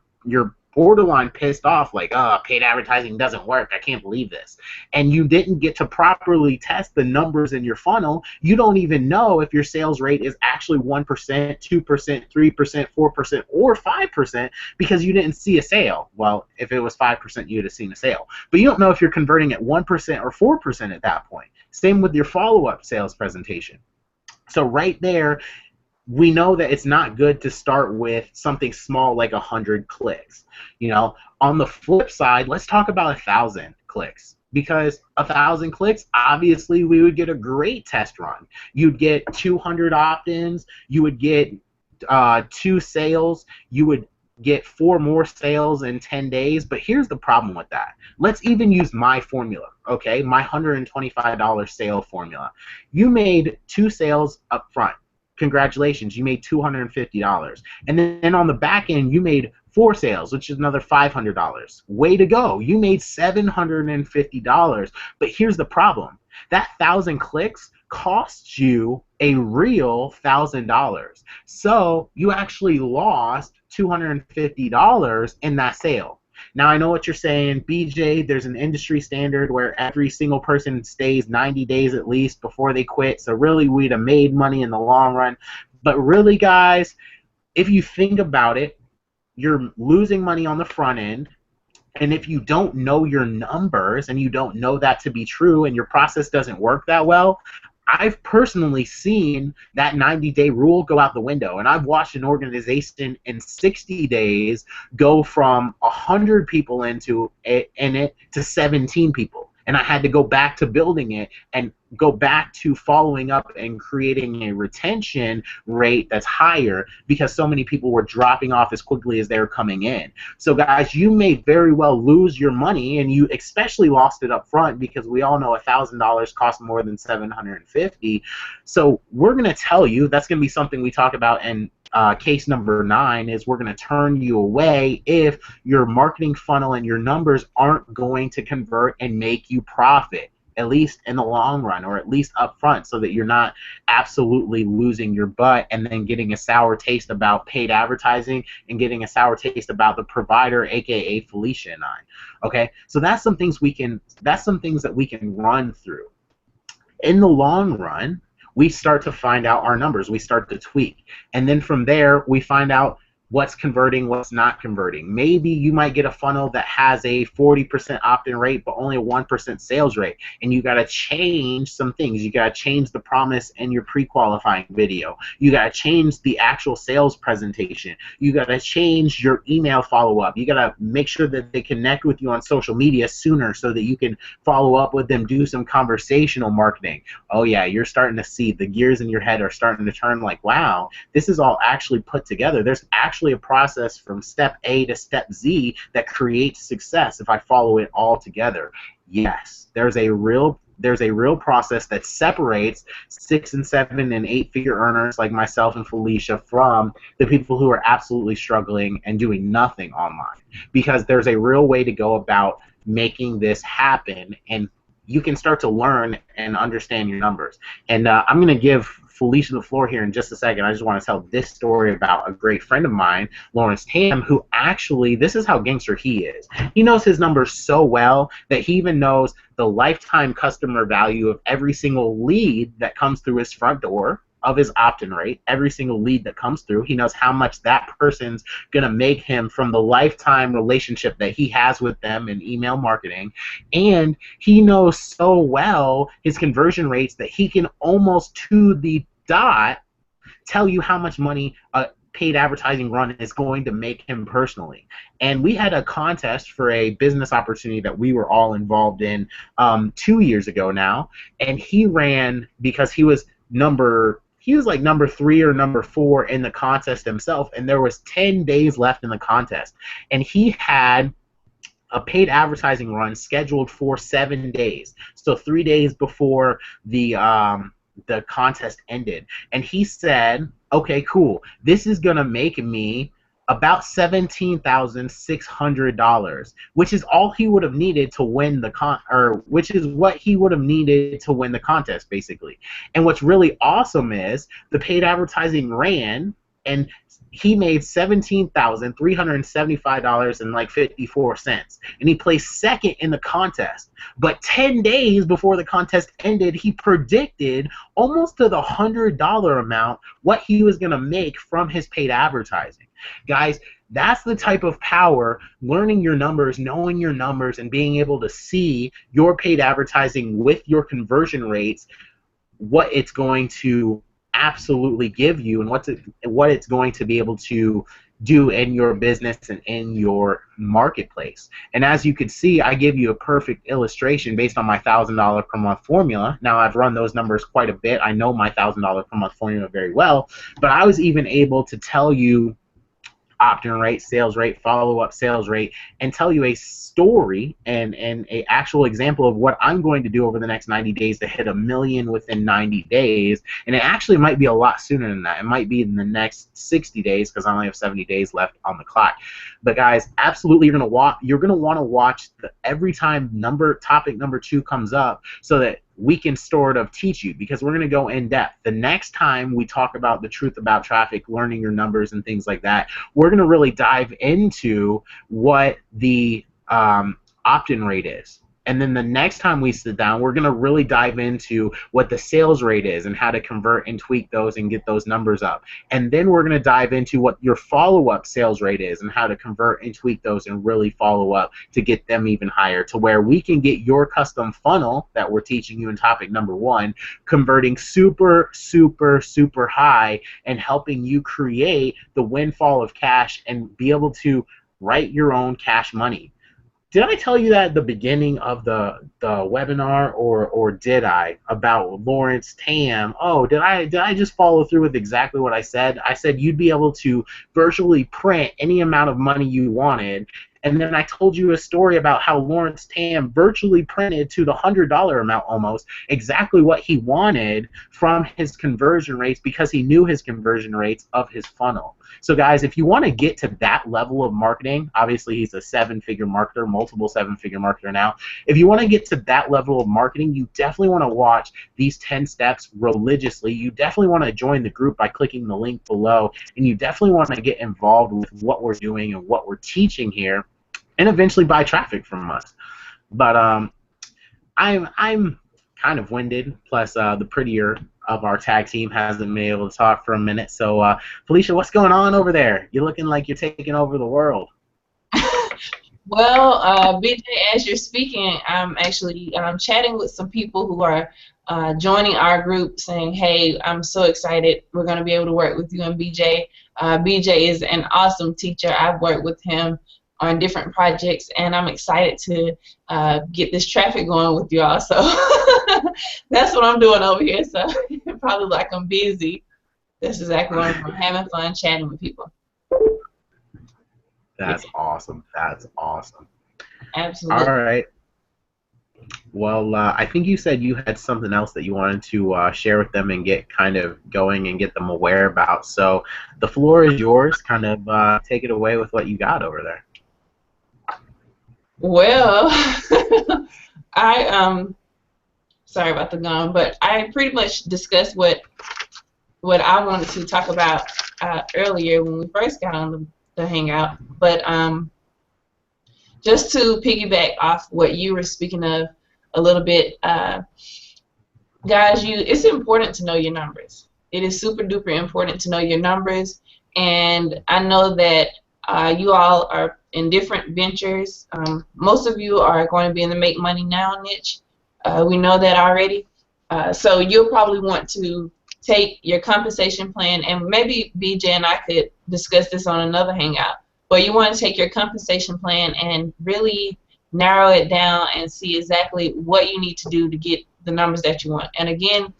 borderline pissed off, like, oh, paid advertising doesn't work, I can't believe this. And you didn't get to properly test the numbers in your funnel. You don't even know if your sales rate is actually 1%, 2%, 3%, 4%, or 5% because you didn't see a sale. Well, if it was 5%, you'd have seen a sale. But you don't know if you're converting at 1% or 4% at that point. Same with your follow-up sales presentation. So right there, we know that it's not good to start with something small like 100 clicks. On the flip side, let's talk about 1,000 clicks, because 1,000 clicks, obviously, we would get a great test run. You'd get 200 opt-ins. You would get 2 sales. You would get 4 more sales in 10 days. But here's the problem with that. Let's even use my formula, okay? My $125 sale formula. You made 2 sales up front. Congratulations, you made $250. And then on the back end, you made 4 sales, which is another $500. Way to go. You made $750. But here's the problem. That 1,000 clicks costs you a real $1,000. So you actually lost $250 in that sale. Now, I know what you're saying, BJ, there's an industry standard where every single person stays 90 days at least before they quit, so really we'd have made money in the long run. But really, guys, if you think about it, you're losing money on the front end, and if you don't know your numbers and you don't know that to be true and your process doesn't work that well, I've personally seen that 90-day rule go out the window, and I've watched an organization in 60 days go from 100 people in it to 17 people. And I had to go back to building it and go back to following up and creating a retention rate that's higher because so many people were dropping off as quickly as they were coming in. So guys, you may very well lose your money, and you especially lost it up front because we all know $1,000 costs more than $750. So we're going to tell you that's going to be something we talk about in case number 9 is we're going to turn you away if your marketing funnel and your numbers aren't going to convert and make you profit, at least in the long run, or at least up front, so that you're not absolutely losing your butt and then getting a sour taste about paid advertising and getting a sour taste about the provider, aka Felicia and I. Okay, so that's some things that we can run through. In the long run, we start to find out our numbers. We start to tweak. And then from there, we find out what's converting, what's not converting. Maybe you might get a funnel that has a 40% opt-in rate but only a 1% sales rate, and you got to change some things. You got to change the promise in your pre-qualifying video. You got to change the actual sales presentation. You got to change your email follow-up. You got to make sure that they connect with you on social media sooner so that you can follow up with them, do some conversational marketing. Oh yeah, you're starting to see the gears in your head are starting to turn like, wow, this is all actually put together. There's actually a process from step A to step Z that creates success if I follow it all together. Yes, there's a real process that separates 6 and 7 and 8-figure earners like myself and Felicia from the people who are absolutely struggling and doing nothing online, because there's a real way to go about making this happen, and you can start to learn and understand your numbers. And I'm going to give Felicia the floor here in just a second. I just want to tell this story about a great friend of mine, Lawrence Tam, who actually, this is how gangster he is. He knows his numbers so well that he even knows the lifetime customer value of every single lead that comes through his front door, of his opt-in rate, every single lead that comes through. He knows how much that person's going to make him from the lifetime relationship that he has with them in email marketing. And he knows so well his conversion rates that he can almost to the dot tell you how much money a paid advertising run is going to make him personally. And we had a contest for a business opportunity that we were all involved in 2 years ago now, and he ran because he was like number 3 or number 4 in the contest himself, and there was 10 days left in the contest. And he had a paid advertising run scheduled for 7 days, so 3 days before the contest ended. And he said, okay, cool, this is going to make me about $17,600, which is all he would have needed to win the which is what he would have needed to win the contest, basically. And what's really awesome is the paid advertising ran, and he made $17,375 and like 54 cents, and he placed second in the contest. But 10 days before the contest ended, he predicted almost to the $100 amount what he was going to make from his paid advertising. Guys, that's the type of power, learning your numbers, knowing your numbers, and being able to see your paid advertising with your conversion rates, what it's going to absolutely give you, and what it's going to be able to do in your business and in your marketplace. And as you can see, I give you a perfect illustration based on my $1,000 per month formula. Now, I've run those numbers quite a bit. I know my $1,000 per month formula very well, but I was even able to tell you opt-in rate, sales rate, follow-up sales rate, and tell you a story and a actual example of what I'm going to do over the next 90 days to hit 1 million within 90 days. And it actually might be a lot sooner than that. It might be in the next 60 days because I only have 70 days left on the clock. But guys, absolutely, you're gonna want to watch every time topic number 2 comes up, so that we can sort of teach you, because we're going to go in depth. The next time we talk about the truth about traffic, learning your numbers and things like that, we're going to really dive into what the opt-in rate is. And then the next time we sit down, we're going to really dive into what the sales rate is and how to convert and tweak those and get those numbers up. And then we're going to dive into what your follow-up sales rate is and how to convert and tweak those and really follow up to get them even higher, to where we can get your custom funnel that we're teaching you in topic number 1 converting super, super, super high and helping you create the windfall of cash and be able to write your own cash money. Did I tell you that at the beginning of the webinar, or did I, about Lawrence Tam? Oh, did I just follow through with exactly what I said? I said you'd be able to virtually print any amount of money you wanted. And then I told you a story about how Lawrence Tam virtually printed to the $100 amount almost exactly what he wanted from his conversion rates, because he knew his conversion rates of his funnel. So guys, if you want to get to that level of marketing, obviously he's a 7-figure marketer, multiple 7-figure marketer now. If you want to get to that level of marketing, you definitely want to watch these 10 steps religiously. You definitely want to join the group by clicking the link below, and you definitely want to get involved with what we're doing and what we're teaching here, and eventually buy traffic from us. But I'm kind of winded, plus the prettier of our tag team hasn't been able to talk for a minute. So Felicia, what's going on over there? You're looking like you're taking over the world. Well, BJ, as you're speaking, I'm actually chatting with some people who are joining our group, saying, hey, I'm so excited. We're going to be able to work with you and BJ. BJ is an awesome teacher. I've worked with him on different projects, and I'm excited to get this traffic going with y'all. So that's what I'm doing over here. So probably like I'm busy. That's exactly what I'm doing, having fun chatting with people. That's awesome. That's awesome. Absolutely. All right. Well, I think you said you had something else that you wanted to share with them and get kind of going and get them aware about. So the floor is yours. Kind of take it away with what you got over there. Well, sorry about the gum, but I pretty much discussed what I wanted to talk about earlier when we first got on the Hangout. But just to piggyback off what you were speaking of a little bit, guys, it's important to know your numbers. It is super duper important to know your numbers, and I know that you all are in different ventures. Most of you are going to be in the make money now niche. We know that already. So you'll probably want to take your compensation plan, and maybe BJ and I could discuss this on another Hangout, but you want to take your compensation plan and really narrow it down and see exactly what you need to do to get the numbers that you want. And again,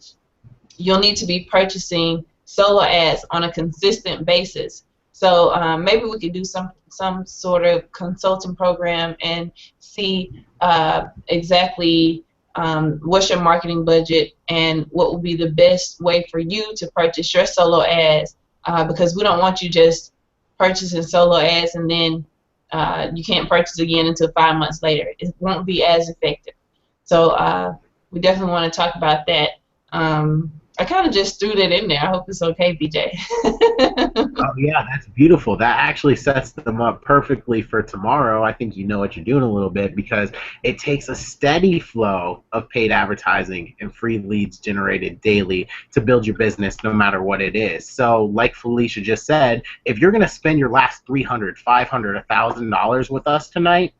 you'll need to be purchasing solo ads on a consistent basis. So maybe we could do some sort of consulting program and see exactly what's your marketing budget and what will be the best way for you to purchase your solo ads, because we don't want you just purchasing solo ads and then you can't purchase again until 5 months later. It won't be as effective. So we definitely want to talk about that. I kind of just threw that in there. I hope it's okay, BJ. Oh, yeah, that's beautiful. That actually sets them up perfectly for tomorrow. I think you know what you're doing a little bit, because it takes a steady flow of paid advertising and free leads generated daily to build your business no matter what it is. So like Felicia just said, if you're going to spend your last $300, $500, $1,000 with us tonight,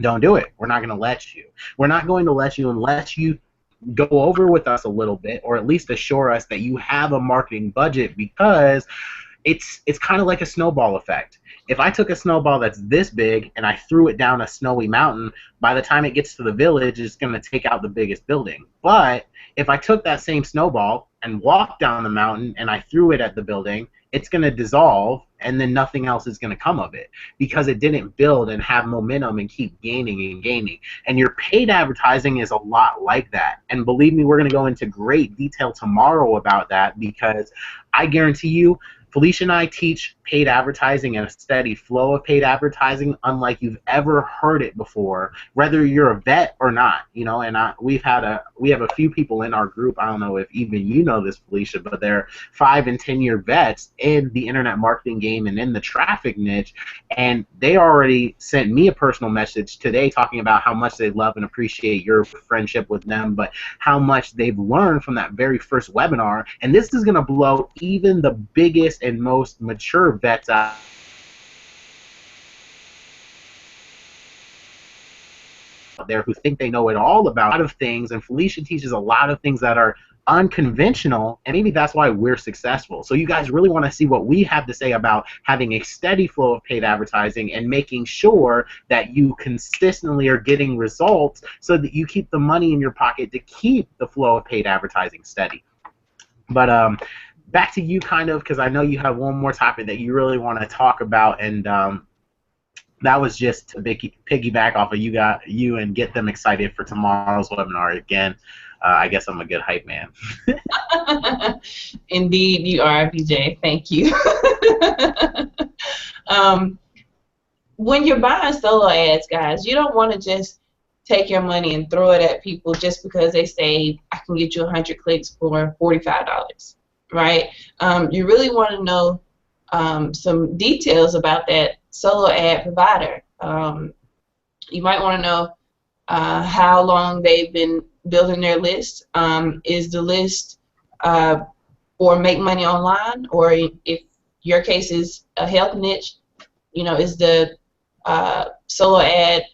don't do it. We're not going to let you. We're not going to let you unless you go over with us a little bit, or at least assure us that you have a marketing budget, because it's kind of like a snowball effect. If I took a snowball that's this big and I threw it down a snowy mountain, by the time it gets to the village, it's going to take out the biggest building. But if I took that same snowball and walked down the mountain and I threw it at the building, it's going to dissolve and then nothing else is going to come of it because it didn't build and have momentum and keep gaining and gaining. And your paid advertising is a lot like that. And believe me, we're going to go into great detail tomorrow about that because I guarantee you, Felicia and I teach paid advertising and a steady flow of paid advertising unlike you've ever heard it before, whether you're a vet or not. You know, and we have a few people in our group. I don't know if even you know this, Felicia, but they're 5 and 10-year vets in the internet marketing game and in the traffic niche, and they already sent me a personal message today talking about how much they love and appreciate your friendship with them, but how much they've learned from that very first webinar. And this is going to blow even the biggest and most mature vets out there who think they know it all about a lot of things. And Felicia teaches a lot of things that are unconventional, and maybe that's why we're successful. So you guys really want to see what we have to say about having a steady flow of paid advertising and making sure that you consistently are getting results so that you keep the money in your pocket to keep the flow of paid advertising steady. But back to you, kind of, because I know you have one more topic that you really want to talk about, and that was just to piggyback off of you and get them excited for tomorrow's webinar. Again, I guess I'm a good hype man. Indeed, you are, BJ. Thank you. When you're buying solo ads, guys, you don't want to just take your money and throw it at people just because they say, I can get you 100 clicks for $45, right? You really want to know some details about that solo ad provider. You might want to know how long they've been building their list. Is the list for make money online, or if your case is a health niche, you know, is the solo ad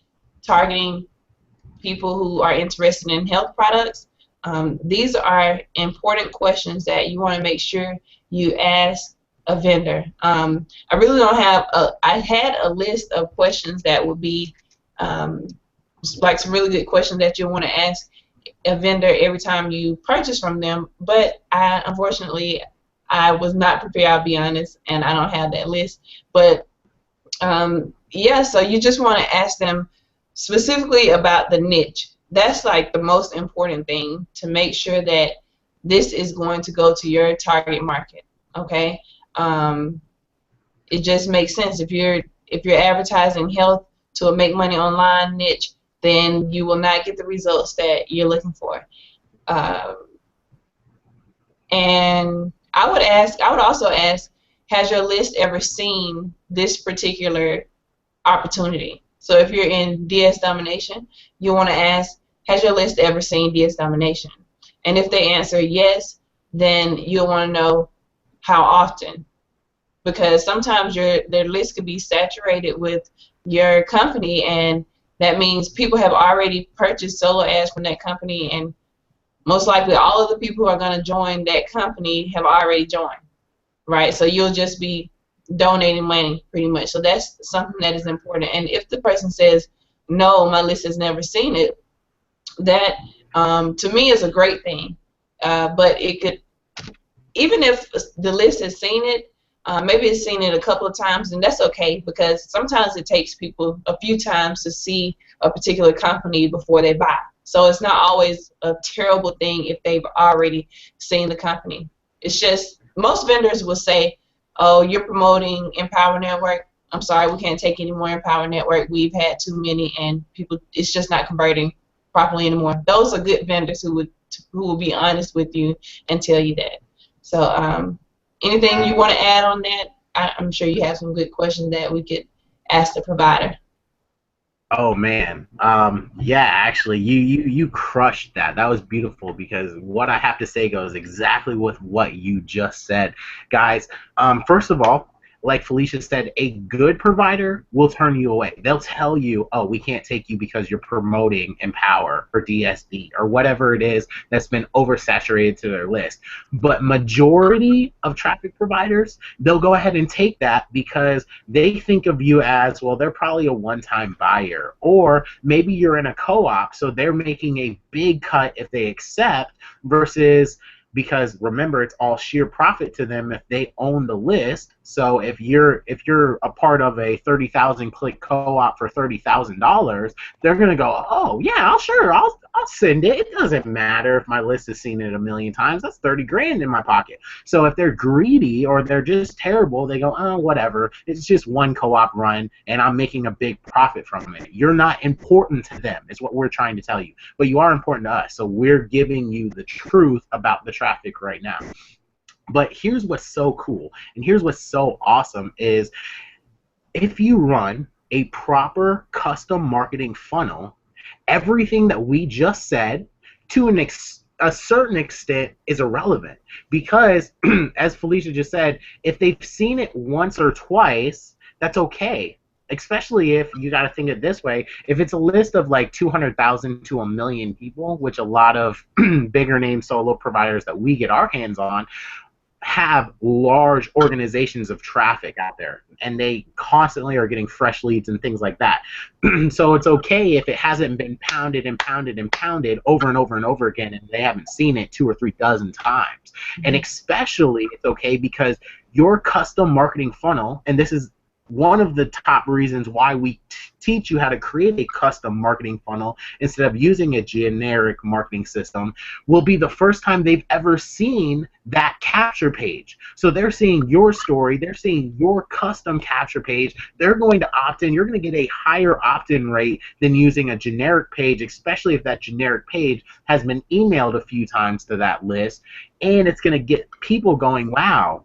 targeting people who are interested in health products? These are important questions that you want to make sure you ask a vendor. I really don't have I had a list of questions that would be like some really good questions that you'll want to ask a vendor every time you purchase from them, but unfortunately I was not prepared, I'll be honest, and I don't have that list. But yeah, so you just want to ask them specifically about the niche. That's like the most important thing, to make sure that this is going to go to your target market. Okay, it just makes sense. If you're advertising health to a make money online niche, then you will not get the results that you're looking for. And I would also ask, has your list ever seen this particular opportunity? So if you're in DS domination, you want to ask, has your list ever seen DS domination? And if they answer yes, then you'll want to know how often, because sometimes their list could be saturated with your company, and that means people have already purchased solo ads from that company, and most likely all of the people who are going to join that company have already joined, right? So you'll just be donating money pretty much. So that's something that is important. And if the person says, no, my list has never seen it, that to me is a great thing. But it could, even if the list has seen it, maybe it's seen it a couple of times, and that's okay, because sometimes it takes people a few times to see a particular company before they buy. So it's not always a terrible thing if they've already seen the company. It's just most vendors will say, oh, you're promoting Empower Network. I'm sorry, we can't take any more Empower Network. We've had too many, and people, it's just not converting properly anymore. Those are good vendors who will be honest with you and tell you that. So anything you want to add on that? I'm sure you have some good questions that we could ask the provider. Oh man, yeah, actually, you crushed that. That was beautiful, because what I have to say goes exactly with what you just said, guys. First of all, like Felicia said, a good provider will turn you away. They'll tell you, oh, we can't take you because you're promoting Empower or DSD or whatever it is that's been oversaturated to their list. But majority of traffic providers, they'll go ahead and take that because they think of you as, well, they're probably a one-time buyer, or maybe you're in a co-op, so they're making a big cut if they accept, versus because remember, it's all sheer profit to them if they own the list. So if you're a part of a 30,000 click co-op for $30,000, they're gonna go, oh yeah, I'll send it. It doesn't matter if my list has seen it a million times. That's 30 grand in my pocket. So if they're greedy or they're just terrible, they go, oh, whatever. It's just one co-op run, and I'm making a big profit from it. You're not important to them, is what we're trying to tell you. But you are important to us. So we're giving you the truth about the traffic right now. But here's what's so cool, and here's what's so awesome is if you run a proper custom marketing funnel, everything that we just said to a certain extent is irrelevant, because as Felicia just said, if they've seen it once or twice, that's okay. Especially if you got to think it this way, if it's a list of like 200,000 to 1 million people, which a lot of bigger name solo providers that we get our hands on have large organizations of traffic out there, and they constantly are getting fresh leads and things like that. So it's okay if it hasn't been pounded and pounded and pounded over and over and over again, and they haven't seen it 2 or 3 dozen times. And especially it's okay because your custom marketing funnel, and this is one of the top reasons why we teach you how to create a custom marketing funnel instead of using a generic marketing system, will be the first time they've ever seen that capture page. So they're seeing your story, they're seeing your custom capture page, they're going to opt in. You're going to get a higher opt-in rate than using a generic page, especially if that generic page has been emailed a few times to that list, and it's going to get people going, wow.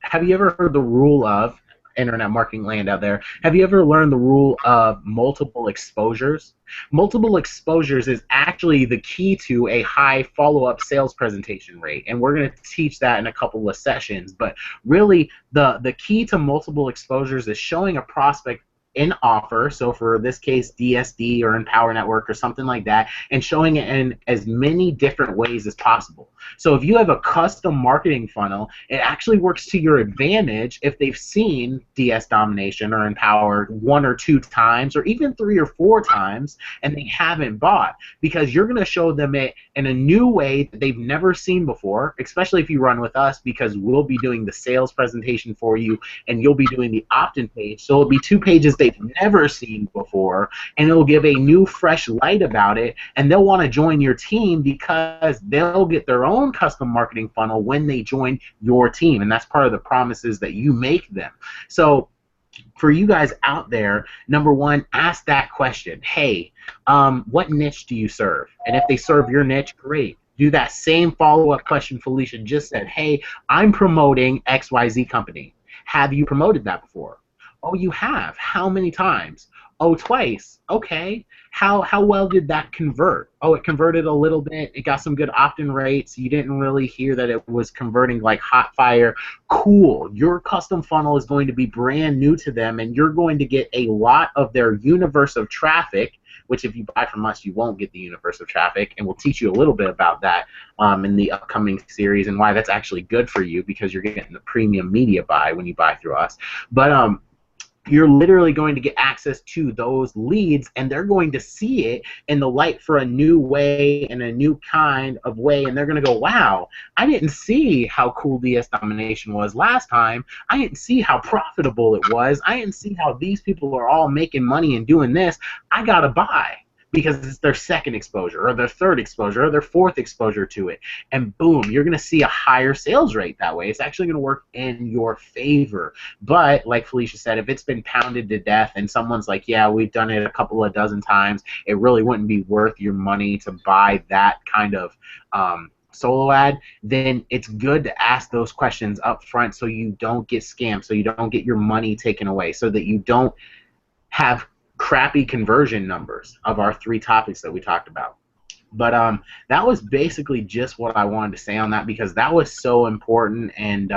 Have you ever heard the rule of internet marketing land out there? Have you ever learned the rule of multiple exposures? Multiple exposures is actually the key to a high follow-up sales presentation rate, and we're going to teach that in a couple of sessions. But really, the key to multiple exposures is showing a prospect an offer, so for this case DSD or Empower Network or something like that, and showing it in as many different ways as possible. So if you have a custom marketing funnel, it actually works to your advantage if they've seen DS Domination or Empower 1 or 2 times, or even 3 or 4 times, and they haven't bought, because you're going to show them it in a new way that they've never seen before, especially if you run with us, because we'll be doing the sales presentation for you and you'll be doing the opt-in page. So it'll be 2 pages they've never seen before, and it'll give a new fresh light about it, and they'll want to join your team because they'll get their own custom marketing funnel when they join your team, and that's part of the promises that you make them. So for you guys out there, number one, ask that question. Hey, what niche do you serve? And if they serve your niche, great. Do that same follow-up question Felicia just said. Hey, I'm promoting XYZ company. Have you promoted that before? Oh, you have. How many times? Oh, twice. Okay. How well did that convert? Oh, it converted a little bit. It got some good opt-in rates. You didn't really hear that it was converting like hot fire. Cool. Your custom funnel is going to be brand new to them, and you're going to get a lot of their universe of traffic, which if you buy from us, you won't get the universe of traffic, and we'll teach you a little bit about that in the upcoming series and why that's actually good for you, because you're getting the premium media buy when you buy through us. But you're literally going to get access to those leads, and they're going to see it in the light for a new way and a new kind of way, and they're going to go, wow, I didn't see how cool DS Domination was last time. I didn't see how profitable it was. I didn't see how these people are all making money and doing this. I got to buy, because it's their second exposure or their third exposure or their fourth exposure to it. And boom, you're going to see a higher sales rate that way. It's actually going to work in your favor. But like Felicia said, if it's been pounded to death and someone's like, yeah, we've done it a couple of dozen times, it really wouldn't be worth your money to buy that kind of solo ad, then it's good to ask those questions up front so you don't get scammed, so you don't get your money taken away, so that you don't have crappy conversion numbers of our 3 topics that we talked about. But that was basically just what I wanted to say on that, because that was so important, and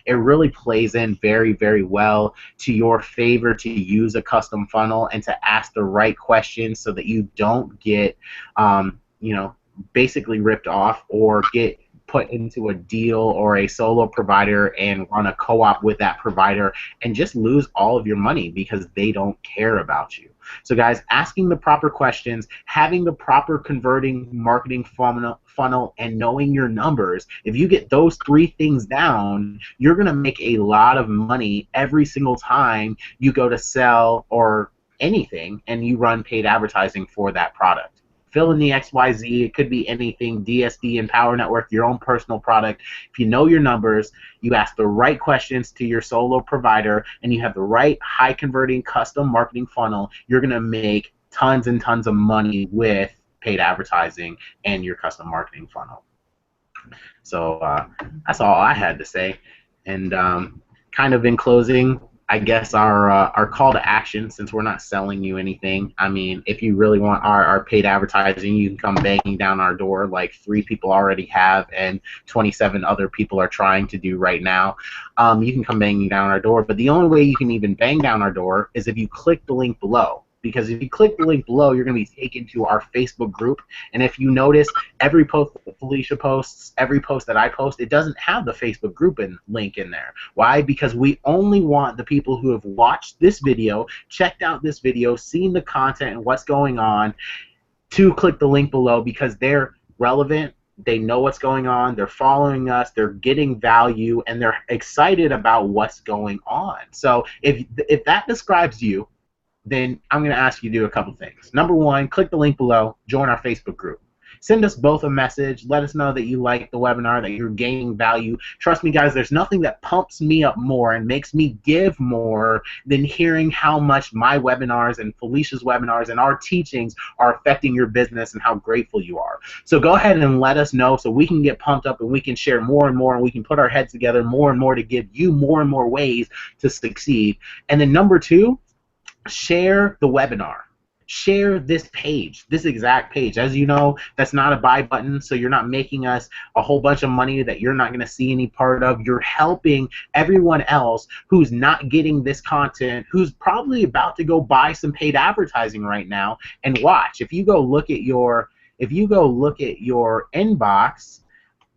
it really plays in very, very well to your favor to use a custom funnel and to ask the right questions so that you don't get, you know, basically ripped off or get put into a deal or a solo provider and run a co-op with that provider and just lose all of your money because they don't care about you. So guys, asking the proper questions, having the proper converting marketing funnel, and knowing your numbers, if you get those 3 things down, you're going to make a lot of money every single time you go to sell or anything and you run paid advertising for that product. Fill in the XYZ. It could be anything, DSD, Empower Network, your own personal product. If you know your numbers, you ask the right questions to your solo provider, and you have the right high-converting custom marketing funnel, you're going to make tons and tons of money with paid advertising and your custom marketing funnel. So that's all I had to say. And kind of in closing, I guess our call to action, since we're not selling you anything, I mean, if you really want our paid advertising, you can come banging down our door like 3 people already have and 27 other people are trying to do right now. You can come banging down our door, but the only way you can even bang down our door is if you click the link below. Because if you click the link below, you're going to be taken to our Facebook group. And if you notice, every post that Felicia posts, every post that I post, it doesn't have the Facebook group link in there. Why? Because we only want the people who have watched this video, checked out this video, seen the content and what's going on, to click the link below, because they're relevant. They know what's going on, they're following us, they're getting value, and they're excited about what's going on. So if that describes you, then I'm going to ask you to do a couple things. Number 1, click the link below, join our Facebook group. Send us both a message. Let us know that you like the webinar, that you're gaining value. Trust me, guys, there's nothing that pumps me up more and makes me give more than hearing how much my webinars and Felicia's webinars and our teachings are affecting your business and how grateful you are. So go ahead and let us know so we can get pumped up and we can share more and more, and we can put our heads together more and more to give you more and more ways to succeed. And then number 2, share the webinar. Share this page, this exact page. As you know, that's not a buy button, so you're not making us a whole bunch of money that you're not going to see any part of. You're helping everyone else who's not getting this content, who's probably about to go buy some paid advertising right now. And watch, if you go look at your inbox,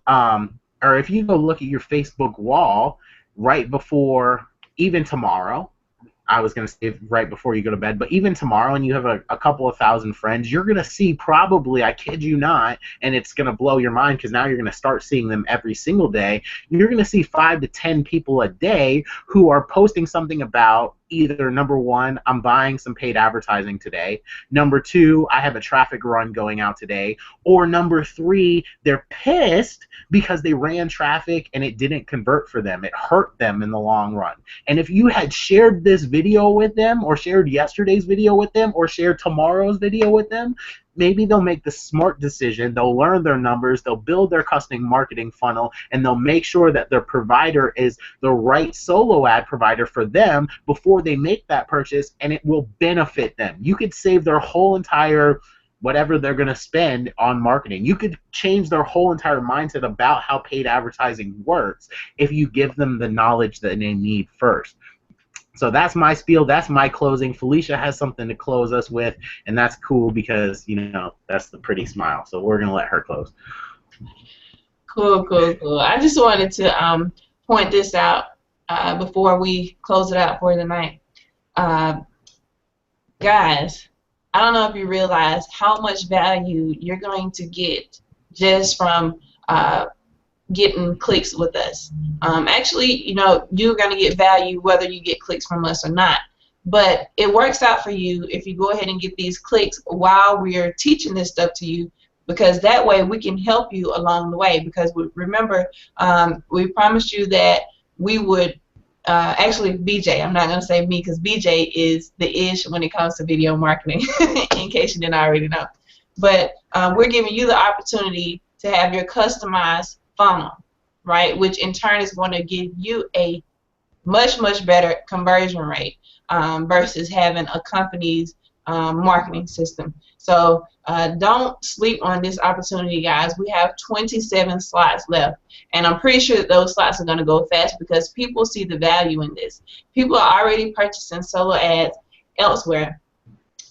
or if you go look at your Facebook wall right before, even tomorrow, I was going to say right before you go to bed, but even tomorrow, and you have a couple of thousand friends, you're going to see probably, I kid you not, and it's going to blow your mind because now you're going to start seeing them every single day. You're going to see 5 to 10 people a day who are posting something about either, number 1, I'm buying some paid advertising today, number 2, I have a traffic run going out today, or number 3, they're pissed because they ran traffic and it didn't convert for them. It hurt them in the long run. And if you had shared this video with them, or shared yesterday's video with them, or shared tomorrow's video with them, maybe they'll make the smart decision, they'll learn their numbers, they'll build their custom marketing funnel, and they'll make sure that their provider is the right solo ad provider for them before they make that purchase, and it will benefit them. You could save their whole entire whatever they're going to spend on marketing. You could change their whole entire mindset about how paid advertising works if you give them the knowledge that they need first. So that's my spiel. That's my closing. Felicia has something to close us with, and that's cool because, you know, that's the pretty smile. So we're going to let her close. Cool, cool, cool. I just wanted to point this out before we close it out for tonight. Guys, I don't know if you realize how much value you're going to get just from getting clicks with us. Actually, you know, you're going to get value whether you get clicks from us or not. But it works out for you if you go ahead and get these clicks while we're teaching this stuff to you, because that way we can help you along the way. Because remember, we promised you that we would, actually BJ, I'm not going to say me because BJ is the ish when it comes to video marketing, in case you didn't already know. But we're giving you the opportunity to have your customized funnel, right, which in turn is going to give you a much, much better conversion rate versus having a company's marketing system. So don't sleep on this opportunity, guys. We have 27 slots left, and I'm pretty sure that those slots are going to go fast because people see the value in this. People are already purchasing solo ads elsewhere.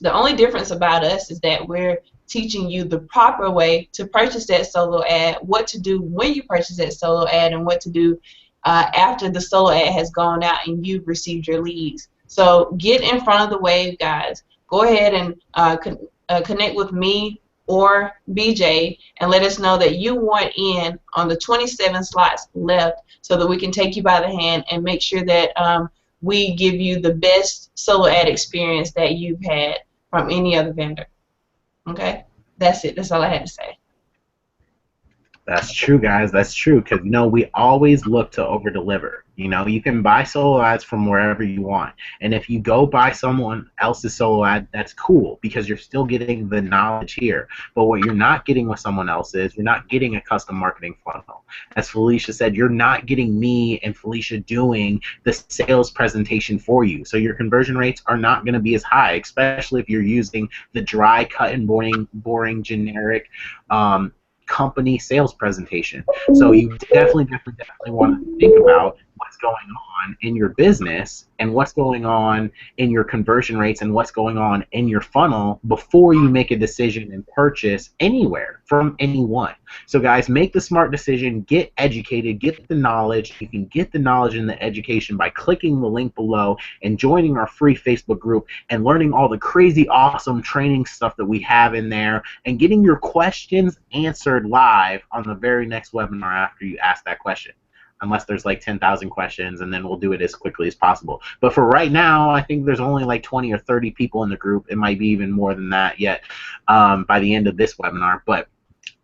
The only difference about us is that we're teaching you the proper way to purchase that solo ad, what to do when you purchase that solo ad, and what to do after the solo ad has gone out and you've received your leads. So get in front of the wave, guys. Go ahead and connect with me or BJ and let us know that you want in on the 27 slots left so that we can take you by the hand and make sure that we give you the best solo ad experience that you've had from any other vendor. Okay? That's it. That's all I had to say. That's true, guys. That's true, because we always look to over deliver. You can buy solo ads from wherever you want, and if you go buy someone else's solo ad, that's cool because you're still getting the knowledge here. But what you're not getting with someone else is you're not getting a custom marketing funnel. As Felicia said, you're not getting me and Felicia doing the sales presentation for you, so your conversion rates are not going to be as high, especially if you're using the dry, cut and boring generic company sales presentation. So you definitely want to think about what's going on in your business and what's going on in your conversion rates and what's going on in your funnel before you make a decision and purchase anywhere from anyone. So guys, make the smart decision, get educated, get the knowledge. You can get the knowledge and the education by clicking the link below and joining our free Facebook group and learning all the crazy awesome training stuff that we have in there and getting your questions answered live on the very next webinar after you ask that question. Unless there's like 10,000 questions, and then we'll do it as quickly as possible. But for right now, I think there's only like 20 or 30 people in the group. It might be even more than that yet by the end of this webinar. But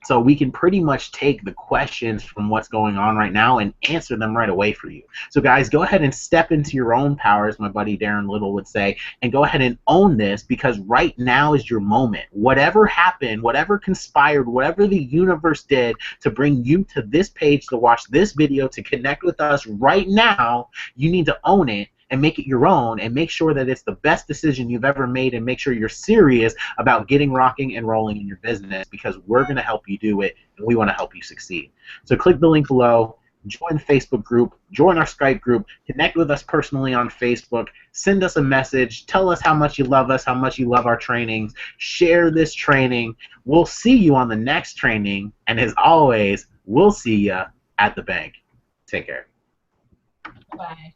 so we can pretty much take the questions from what's going on right now and answer them right away for you. So guys, go ahead and step into your own power, as my buddy Darren Little would say, and go ahead and own this, because right now is your moment. Whatever happened, whatever conspired, whatever the universe did to bring you to this page to watch this video, to connect with us right now, you need to own it and make it your own, and make sure that it's the best decision you've ever made, and make sure you're serious about getting rocking and rolling in your business, because we're going to help you do it, and we want to help you succeed. So click the link below, join the Facebook group, join our Skype group, connect with us personally on Facebook, send us a message, tell us how much you love us, how much you love our trainings, share this training. We'll see you on the next training, and as always, we'll see you at the bank. Take care. Bye.